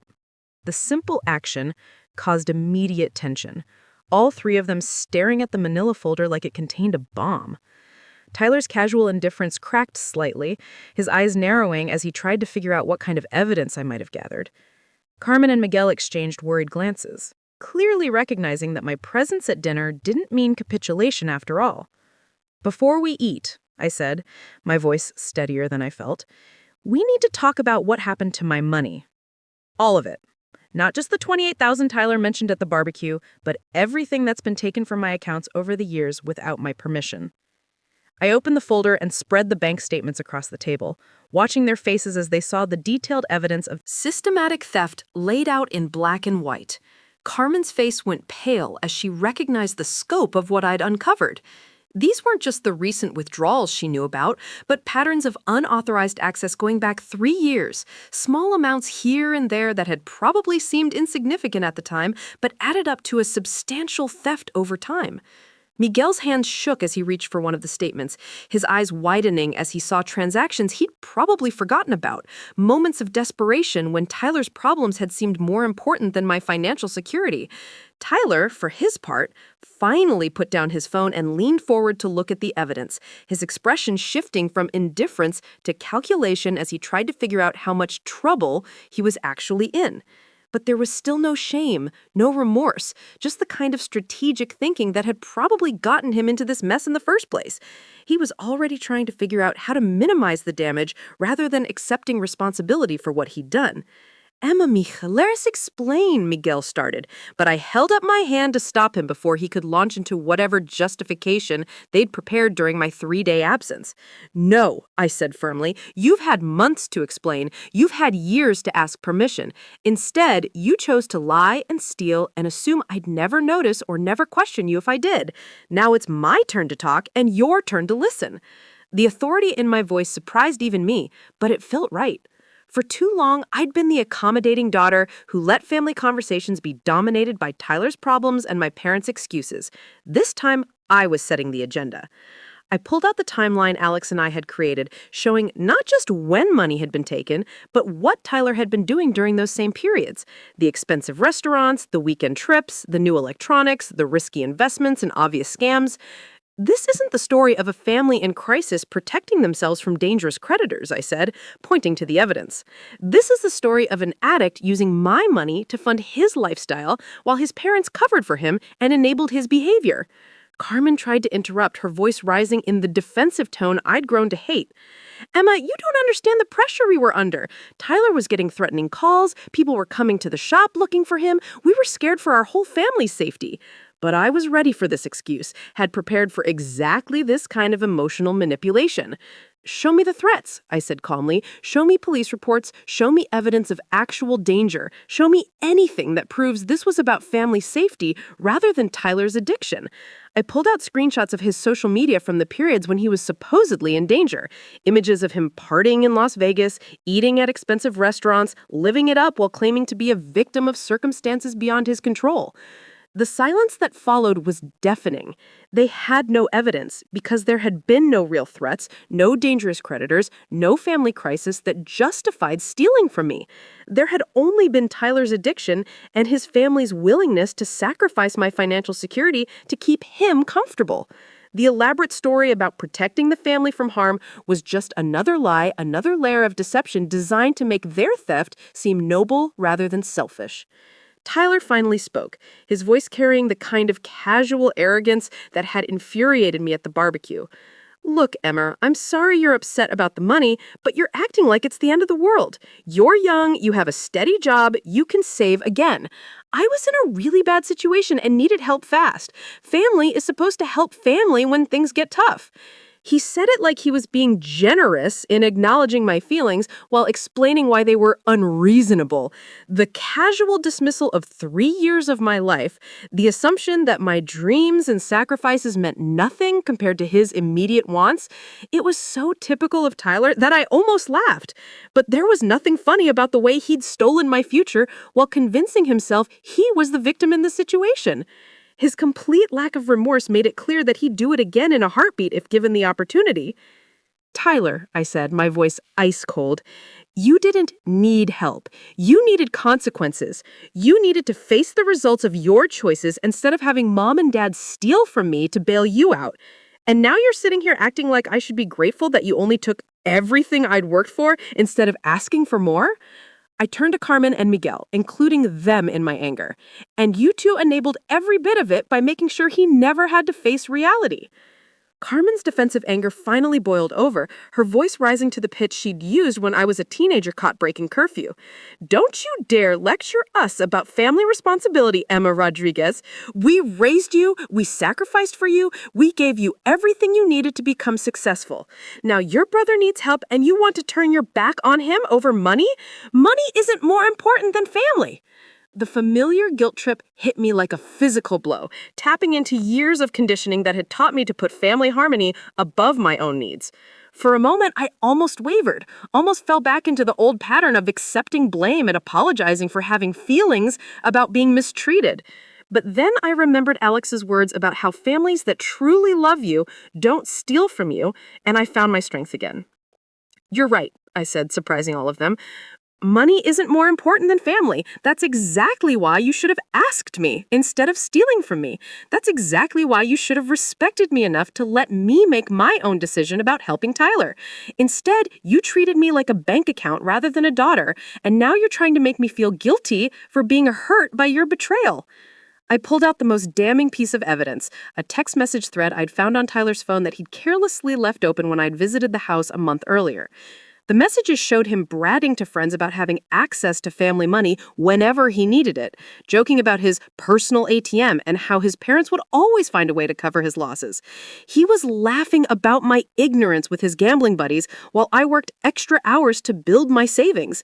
C: The simple action caused immediate tension, all three of them staring at the manila folder like it contained a bomb. Tyler's casual indifference cracked slightly, his eyes narrowing as he tried to figure out what kind of evidence I might have gathered. Carmen and Miguel exchanged worried glances, clearly recognizing that my presence at dinner didn't mean capitulation after all. "Before we eat," I said, my voice steadier than I felt, "we need to talk about what happened to my money. All of it. Not just the $28,000 Tyler mentioned at the barbecue, but everything that's been taken from my accounts over the years without my permission." I opened the folder and spread the bank statements across the table, watching their faces as they saw the detailed evidence of
A: Systematic theft laid out in black and white. Carmen's face went pale as she recognized the scope of what I'd uncovered. These weren't just the recent withdrawals she knew about, but patterns of unauthorized access going back 3 years, small amounts here and there that had probably seemed insignificant at the time, but added up to a substantial theft over time. Miguel's hands shook as he reached for one of the statements, his eyes widening as he saw transactions he'd probably forgotten about, moments of desperation when Tyler's problems had seemed more important than my financial security. Tyler, for his part, finally put down his phone and leaned forward to look at the evidence, his expression shifting from indifference to calculation as he tried to figure out how much trouble he was actually in. But there was still no shame, no remorse, just the kind of strategic thinking that had probably gotten him into this mess in the first place. He was already trying to figure out how to minimize the damage rather than accepting responsibility for what he'd done. "Emma, mija, let us explain," Miguel started, but I held up my hand to stop him before he could launch into whatever justification they'd prepared during my 3-day absence. "No," I said firmly, "you've had months to explain. You've had years to ask permission. Instead, you chose to lie and steal and assume I'd never notice or never question you if I did. Now it's my turn to talk and your turn to listen." The authority in my voice surprised even me, but it felt right. For too long, I'd been the accommodating daughter who let family conversations be dominated by Tyler's problems and my parents' excuses. This time, I was setting the agenda. I pulled out the timeline Alex and I had created, showing not just when money had been taken, but what Tyler had been doing during those same periods. The expensive restaurants, the weekend trips, the new electronics, the risky investments and obvious scams. "This isn't the story of a family in crisis protecting themselves from dangerous creditors," I said, pointing to the evidence. "This is the story of an addict using my money to fund his lifestyle while his parents covered for him and enabled his behavior." Carmen tried to interrupt, her voice rising in the defensive tone I'd grown to hate. "Emma, you don't understand the pressure we were under. Tyler was getting threatening calls, people were coming to the shop looking for him, we were scared for our whole family's safety." But I was ready for this excuse, had prepared for exactly this kind of emotional manipulation. "Show me the threats," I said calmly. "Show me police reports. Show me evidence of actual danger. Show me anything that proves this was about family safety rather than Tyler's addiction." I pulled out screenshots of his social media from the periods when he was supposedly in danger. Images of him partying in Las Vegas, eating at expensive restaurants, living it up while claiming to be a victim of circumstances beyond his control. The silence that followed was deafening. They had no evidence because there had been no real threats, no dangerous creditors, no family crisis that justified stealing from me. There had only been Tyler's addiction and his family's willingness to sacrifice my financial security to keep him comfortable. The elaborate story about protecting the family from harm was just another lie, another layer of deception designed to make their theft seem noble rather than selfish. Tyler finally spoke, his voice carrying the kind of casual arrogance that had infuriated me at the barbecue. "Look, Emma, I'm sorry you're upset about the money, but you're acting like it's the end of the world. You're young, you have a steady job, you can save again. I was in a really bad situation and needed help fast. Family is supposed to help family when things get tough."
C: He said it like he was being generous in acknowledging my feelings while explaining why they were unreasonable. The casual dismissal of 3 years of my life, the assumption that my dreams and sacrifices meant nothing compared to his immediate wants, it was so typical of Tyler that I almost laughed. But there was nothing funny about the way he'd stolen my future while convincing himself he was the victim in the situation. His complete lack of remorse made it clear that he'd do it again in a heartbeat if given the opportunity. Tyler, I said, my voice ice cold, you didn't need help. You needed consequences. You needed to face the results of your choices instead of having mom and dad steal from me to bail you out. And now you're sitting here acting like I should be grateful that you only took everything I'd worked for instead of asking for more? I turned to Carmen and Miguel, including them in my anger. And you two enabled every bit of it by making sure he never had to face reality. Carmen's defensive anger finally boiled over, her voice rising to the pitch she'd used when I was a teenager caught breaking curfew. Don't you dare lecture us about family responsibility, Emma Rodriguez. We raised you, we sacrificed for you, we gave you everything you needed to become successful. Now your brother needs help and you want to turn your back on him over money? Money isn't more important than family. The familiar guilt trip hit me like a physical blow, tapping into years of conditioning that had taught me to put family harmony above my own needs. For a moment, I almost wavered, almost fell back into the old pattern of accepting blame and apologizing for having feelings about being mistreated. But then I remembered Alex's words about how families that truly love you don't steal from you, and I found my strength again. You're right, I said, surprising all of them. Money isn't more important than family. That's exactly why you should have asked me instead of stealing from me. That's exactly why you should have respected me enough to let me make my own decision about helping Tyler. Instead, you treated me like a bank account rather than a daughter, and now you're trying to make me feel guilty for being hurt by your betrayal. I pulled out the most damning piece of evidence, a text message thread I'd found on Tyler's phone that he'd carelessly left open when I'd visited the house a month earlier. The messages showed him bragging to friends about having access to family money whenever he needed it, joking about his personal ATM and how his parents would always find a way to cover his losses. He was laughing about my ignorance with his gambling buddies while I worked extra hours to build my savings.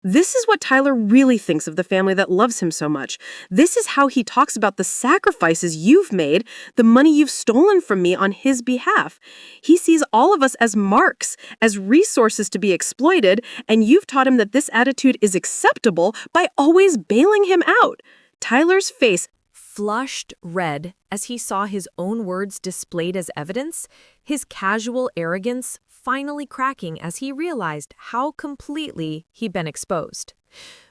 C: This is what Tyler really thinks of the family that loves him so much. This is how he talks about the sacrifices you've made, the money you've stolen from me on his behalf. He sees all of us as marks, as resources to be exploited, and you've taught him that this attitude is acceptable by always bailing him out. Tyler's face
A: flushed red as he saw his own words displayed as evidence, his casual arrogance finally cracking as he realized how completely he'd been exposed.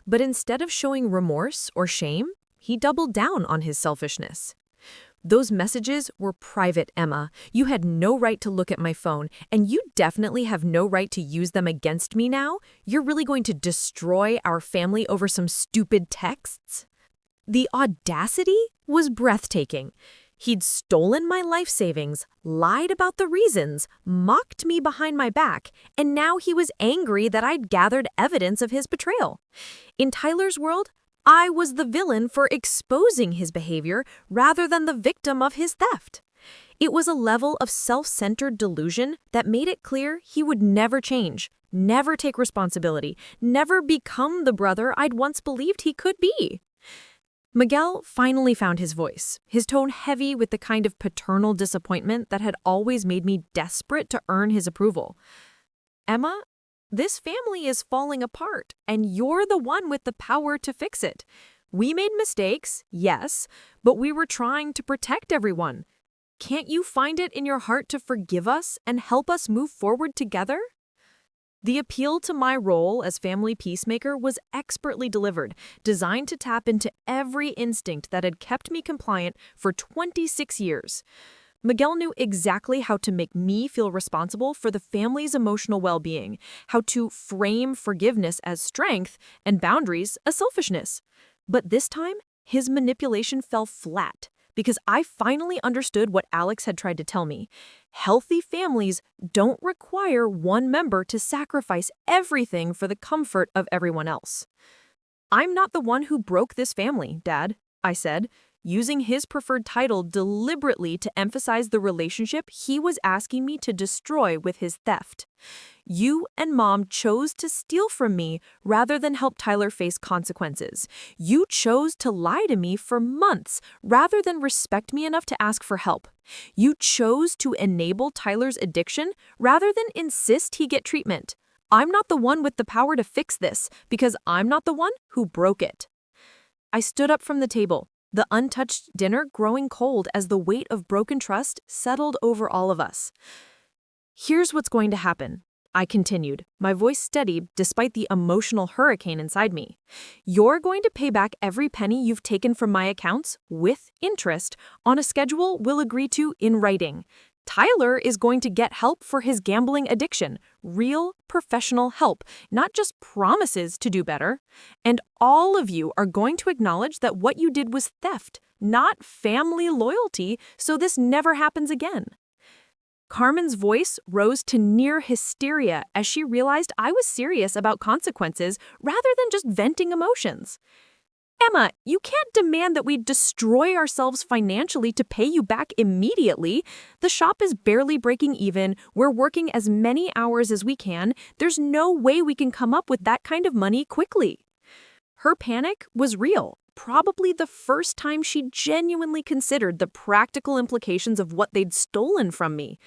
A: But instead of showing remorse or shame, he doubled down on his selfishness. Those messages were private, Emma. You had no right to look at my phone, and you definitely have no right to use them against me now. You're really going to destroy our family over some stupid texts? The audacity was breathtaking. He'd stolen my life savings, lied about the reasons, mocked me behind my back, and now he was angry that I'd gathered evidence of his betrayal. In Tyler's world, I was the villain for exposing his behavior rather than the victim of his theft. It was a level of self-centered delusion that made it clear he would never change, never take responsibility, never become the brother I'd once believed he could be. Miguel finally found his voice, his tone heavy with the kind of paternal disappointment that had always made me desperate to earn his approval. Emma, this family is falling apart, and you're the one with the power to fix it. We made mistakes, yes, but we were trying to protect everyone. Can't you find it in your heart to forgive us and help us move forward together? The appeal to my role as family peacemaker was expertly delivered, designed to tap into every instinct that had kept me compliant for 26 years. Miguel knew exactly how to make me feel responsible for the family's emotional well-being, how to frame forgiveness as strength and boundaries as selfishness. But this time, his manipulation fell flat, because I finally understood what Alex had tried to tell me. Healthy families don't require one member to sacrifice everything for the comfort of everyone else. I'm not the one who broke this family, Dad, I said.
C: using his preferred title deliberately to emphasize the relationship he was asking me to destroy with his theft. You and Mom chose to steal from me rather than help Tyler face consequences. You chose to lie to me for months rather than respect me enough to ask for help. You chose to enable Tyler's addiction rather than insist he get treatment. I'm not the one with the power to fix this because I'm not the one who broke it. I stood up from the table, the untouched dinner growing cold as the weight of broken trust settled over all of us. Here's what's going to happen, I continued, my voice steady despite the emotional hurricane inside me. You're going to pay back every penny you've taken from my accounts with interest on a schedule we'll agree to in writing. Tyler is going to get help for his gambling addiction, real professional help, not just promises to do better. And all of you are going to acknowledge that what you did was theft, not family loyalty, so this never happens again. Carmen's voice rose to near hysteria as she realized I was serious about consequences rather than just venting emotions. Emma, you can't demand that we destroy ourselves financially to pay you back immediately. The shop is barely breaking even. We're working as many hours as we can. There's no way we can come up with that kind of money quickly. Her panic was real, probably the first time she genuinely considered the practical implications of what they'd stolen from me.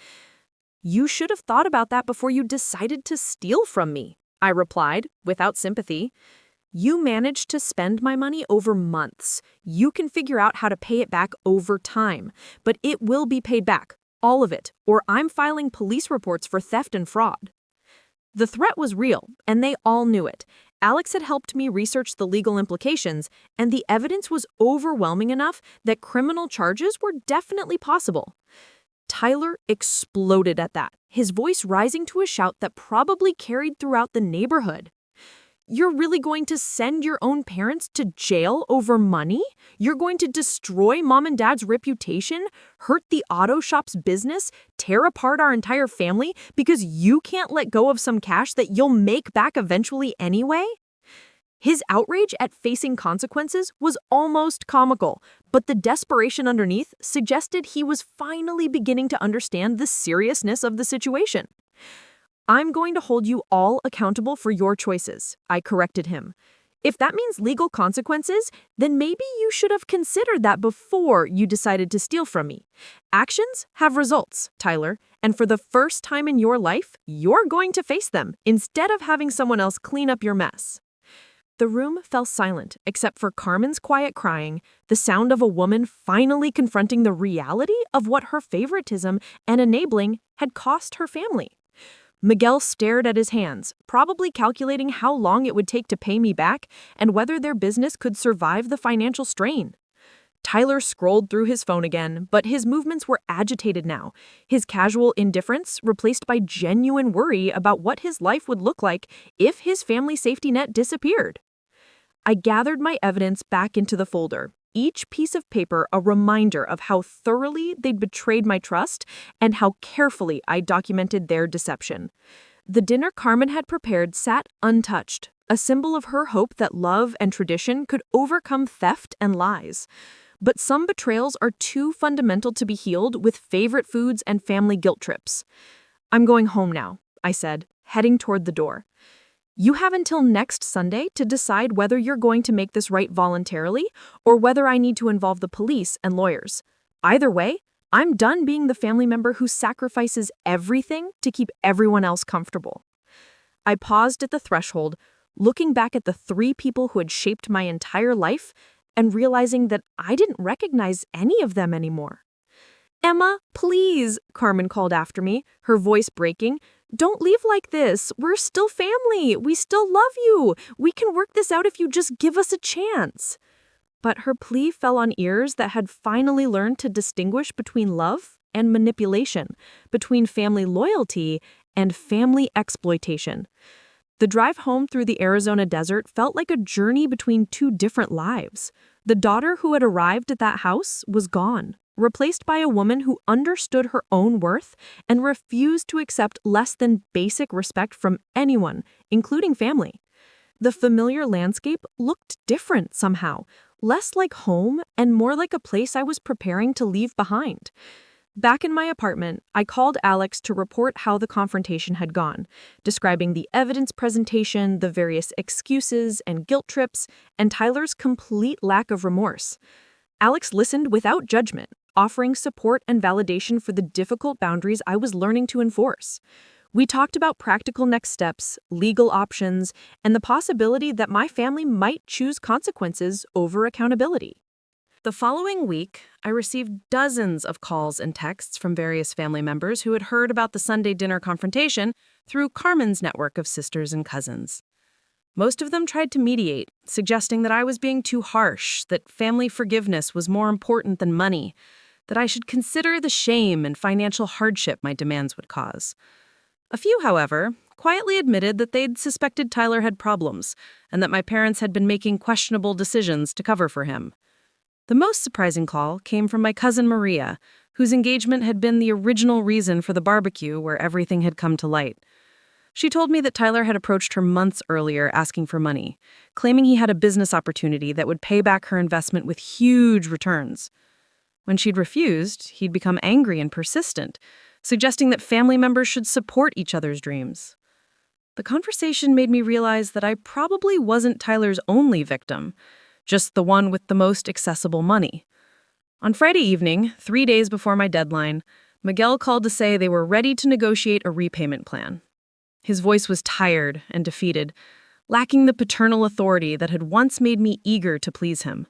C: You should have thought about that before you decided to steal from me, I replied, without sympathy. You managed to spend my money over months. You can figure out how to pay it back over time, but it will be paid back, all of it, or I'm filing police reports for theft and fraud. The threat was real, and they all knew it. Alex had helped me research the legal implications, and the evidence was overwhelming enough that criminal charges were definitely possible. Tyler exploded at that, his voice rising to a shout that probably carried throughout the neighborhood. You're really going to send your own parents to jail over money? You're going to destroy Mom and Dad's reputation, hurt the auto shop's business, tear apart our entire family because you can't let go of some cash that you'll make back eventually anyway? His outrage at facing consequences was almost comical, but the desperation underneath suggested he was finally beginning to understand the seriousness of the situation. I'm going to hold you all accountable for your choices, I corrected him. If that means legal consequences, then maybe you should have considered that before you decided to steal from me. Actions have results, Tyler, and for the first time in your life, you're going to face them instead of having someone else clean up your mess. The room fell silent except for Carmen's quiet crying, the sound of a woman finally confronting the reality of what her favoritism and enabling had cost her family. Miguel stared at his hands, probably calculating how long it would take to pay me back and whether their business could survive the financial strain. Tyler scrolled through his phone again, but his movements were agitated now, his casual indifference replaced by genuine worry about what his life would look like if his family safety net disappeared. I gathered my evidence back into the folder, each piece of paper a reminder of how thoroughly they'd betrayed my trust and how carefully I documented their deception. The dinner Carmen had prepared sat untouched, a symbol of her hope that love and tradition could overcome theft and lies. But some betrayals are too fundamental to be healed with favorite foods and family guilt trips. I'm going home now, I said, heading toward the door. You have until next Sunday to decide whether you're going to make this right voluntarily or whether I need to involve the police and lawyers. Either way, I'm done being the family member who sacrifices everything to keep everyone else comfortable. I paused at the threshold, looking back at the 3 people who had shaped my entire life and realizing that I didn't recognize any of them anymore. Emma, please, Carmen called after me, her voice breaking. Don't leave like this. We're still family. We still love you. We can work this out if you just give us a chance. But her plea fell on ears that had finally learned to distinguish between love and manipulation, between family loyalty and family exploitation. The drive home through the Arizona desert felt like a journey between 2 different lives. The daughter who had arrived at that house was gone, replaced by a woman who understood her own worth and refused to accept less than basic respect from anyone, including family. The familiar landscape looked different somehow,
A: less like home and more like a place I was preparing to leave behind. Back in my apartment, I called Alex to report how the confrontation had gone, describing the evidence presentation, the various excuses and guilt trips, and Tyler's complete lack of remorse. Alex listened without judgment, offering support and validation for the difficult boundaries I was learning to enforce. We talked about practical next steps, legal options, and the possibility that my family might choose consequences over accountability. The following week, I received dozens of calls and texts from various family members who had heard about the Sunday dinner confrontation through Carmen's network of sisters and cousins. Most of them tried to mediate, suggesting that I was being too harsh, that family forgiveness was more important than money, that I should consider the shame and financial hardship my demands would cause. A few, however, quietly admitted that they'd suspected Tyler had problems and that my parents had been making questionable decisions to cover for him. The most surprising call came from my cousin Maria, whose engagement had been the original reason for the barbecue where everything had come to light. She told me that Tyler had approached her months earlier asking for money, claiming he had a business opportunity that would pay back her investment with huge returns. When she'd refused, he'd become angry and persistent, suggesting that family members should support each other's dreams. The conversation made me realize that I probably wasn't Tyler's only victim, just the one with the most accessible money. On Friday evening, 3 days before my deadline, Miguel called to say they were ready to negotiate a repayment plan. His voice was tired and defeated, lacking the paternal authority that had once made me eager to please him.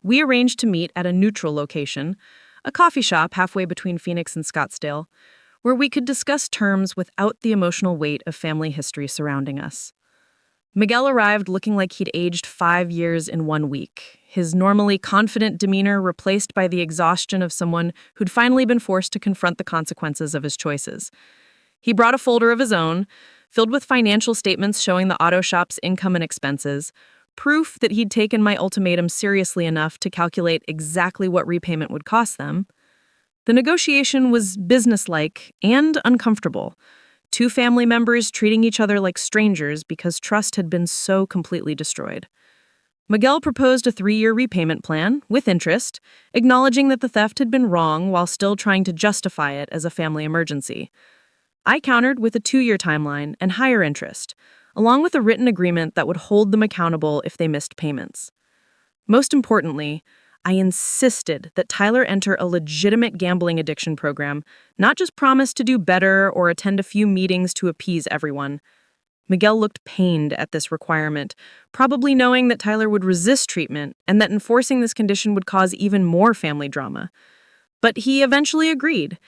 A: We arranged to meet at a neutral location, a coffee shop halfway between Phoenix and Scottsdale, where we could discuss terms without the emotional weight of family history surrounding us. Miguel arrived looking like he'd aged 5 years in 1 week, his normally confident demeanor replaced by the exhaustion of someone who'd finally been forced to confront the consequences of his choices. He brought a folder of his own, filled with financial statements showing the auto shop's income and expenses, proof that he'd taken my ultimatum seriously enough to calculate exactly what repayment would cost them. The negotiation was businesslike and uncomfortable. 2 family members treating each other like strangers because trust had been so completely destroyed. Miguel proposed a 3-year repayment plan, with interest, acknowledging that the theft had been wrong while still trying to justify it as a family emergency. I countered with a 2-year timeline and higher interest, along with a written agreement that would hold them accountable if they missed payments. Most importantly, I insisted that Tyler enter a legitimate gambling addiction program, not just promise to do better or attend a few meetings to appease everyone. Miguel looked pained at this requirement, probably knowing that Tyler would resist treatment and that enforcing this condition would cause even more family drama. But he eventually agreed,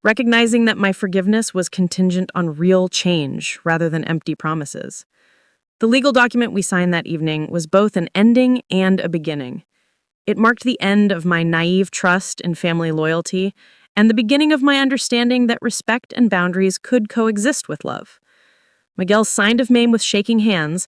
A: recognizing that my forgiveness was contingent on real change rather than empty promises. The legal document we signed that evening was both an ending and a beginning. It marked the end of my naive trust in family loyalty and the beginning of my understanding that respect and boundaries could coexist with love. Miguel signed of Mame with shaking hands,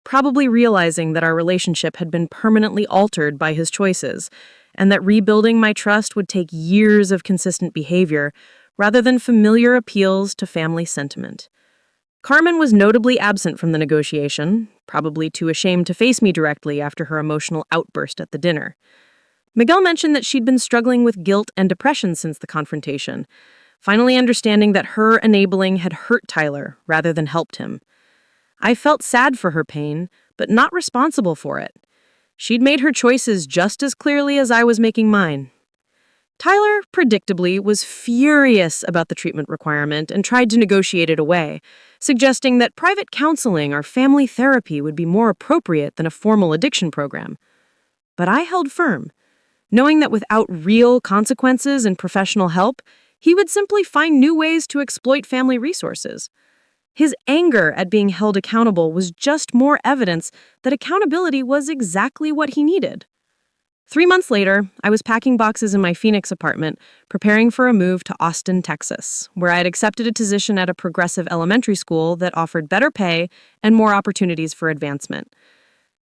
A: probably realizing that our relationship had been permanently altered by his choices, and that rebuilding my trust would take years of consistent behavior rather than familiar appeals to family sentiment. Carmen was notably absent from the negotiation, probably too ashamed to face me directly after her emotional outburst at the dinner. Miguel mentioned that she'd been struggling with guilt and depression since the confrontation, finally understanding that her enabling had hurt Tyler rather than helped him. I felt sad for her pain, but not responsible for it. She'd made her choices just as clearly as I was making mine. Tyler, predictably, was furious about the treatment requirement and tried to negotiate it away, suggesting that private counseling or family therapy would be more appropriate than a formal addiction program. But I held firm, knowing that without real consequences and professional help, he would simply find new ways to exploit family resources. His anger at being held accountable was just more evidence that accountability was exactly what he needed. 3 months later, I was packing boxes in my Phoenix apartment, preparing for a move to Austin, Texas, where I had accepted a position at a progressive elementary school that offered better pay and more opportunities for advancement.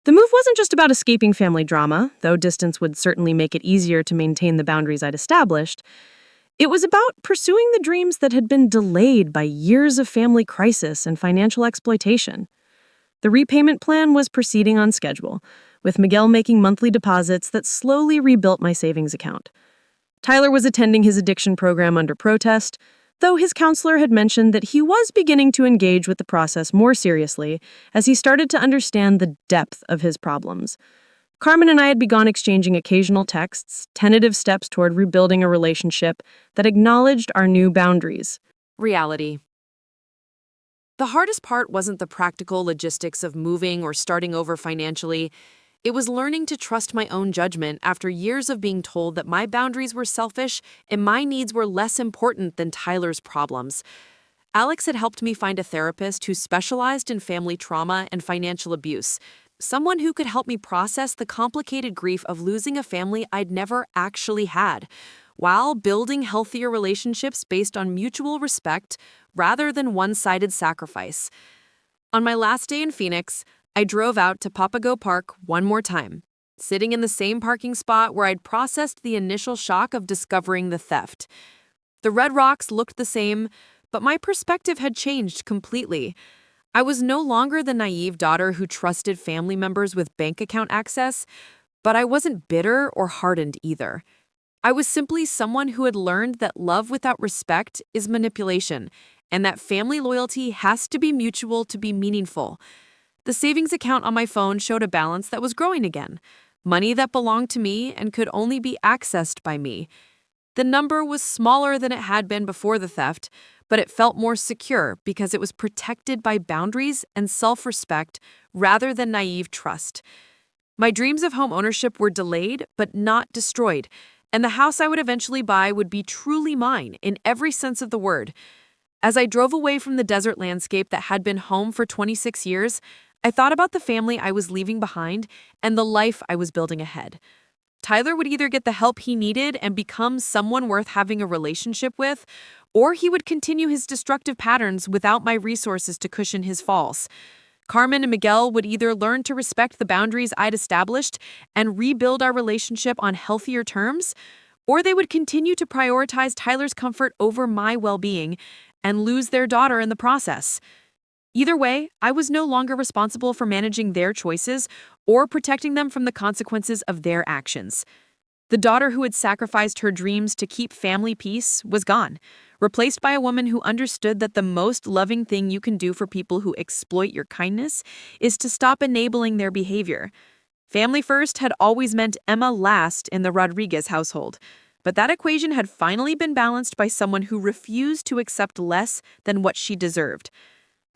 A: The move wasn't just about escaping family drama, though distance would certainly make it easier to maintain the boundaries I'd established. It was about pursuing the dreams that had been delayed by years of family crisis and financial exploitation. The repayment plan was proceeding on schedule,
C: with Miguel making monthly deposits that slowly rebuilt my savings account. Tyler was attending his addiction program under protest, though his counselor had mentioned that he was beginning to engage with the process more seriously as he started to understand the depth of his problems. Carmen and I had begun exchanging occasional texts, tentative steps toward rebuilding a relationship that acknowledged our new boundaries.
A: Reality. The hardest part wasn't the practical logistics of moving or starting over financially. It was learning to trust my own judgment after years of being told that my boundaries were selfish and my needs were less important than Tyler's problems. Alex had helped me find a therapist who specialized in family trauma and financial abuse, someone who could help me process the complicated grief of losing a family I'd never actually had, while building healthier relationships based on mutual respect rather than one-sided sacrifice. On my last day in Phoenix, I drove out to Papago Park one more time, sitting in the same parking spot where I'd processed the initial shock of discovering the theft. The red rocks looked the same, but my perspective had changed completely. I was no longer the naive daughter who trusted family members with bank account access, but I wasn't bitter or hardened either. I was simply someone who had learned that love without respect is manipulation, and that family loyalty has to be mutual to be meaningful. The savings account on my phone showed a balance that was growing again, money that belonged to me and could only be accessed by me. The number was smaller than it had been before the theft, but it felt more secure because it was protected by boundaries and self-respect rather than naive trust. My dreams of home ownership were delayed but not destroyed, and the house I would eventually buy would be truly mine in every sense of the word. As I drove away from the desert landscape that had been home for 26 years, I thought about the family I was leaving behind and the life I was building ahead. Tyler would either get the help he needed and become someone worth having a relationship with, or he would continue his destructive patterns without my resources to cushion his falls. Carmen and Miguel would either learn to respect the boundaries I'd established and rebuild our relationship on healthier terms, or they would continue to prioritize Tyler's comfort over my well-being and lose their daughter in the process. Either way, I was no longer responsible for managing their choices or protecting them from the consequences of their actions. The daughter who had sacrificed her dreams to keep family peace was gone, replaced by a woman who understood that the most loving thing you can do for people who exploit your kindness is to stop enabling their behavior. Family first had always meant Emma last in the Rodriguez household, but that equation had finally been balanced by someone who refused to accept less than what she deserved.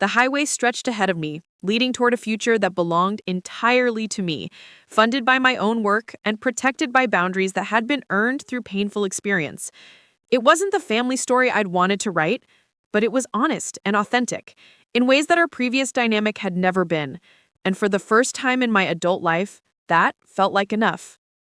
A: The highway stretched ahead of me, leading toward a future that belonged entirely to me, funded by my own work and protected by boundaries that had been earned through painful experience. It wasn't the family story I'd wanted to write, but it was honest and authentic, in ways that our previous dynamic had never been. And for the first time in my adult life, that felt like enough.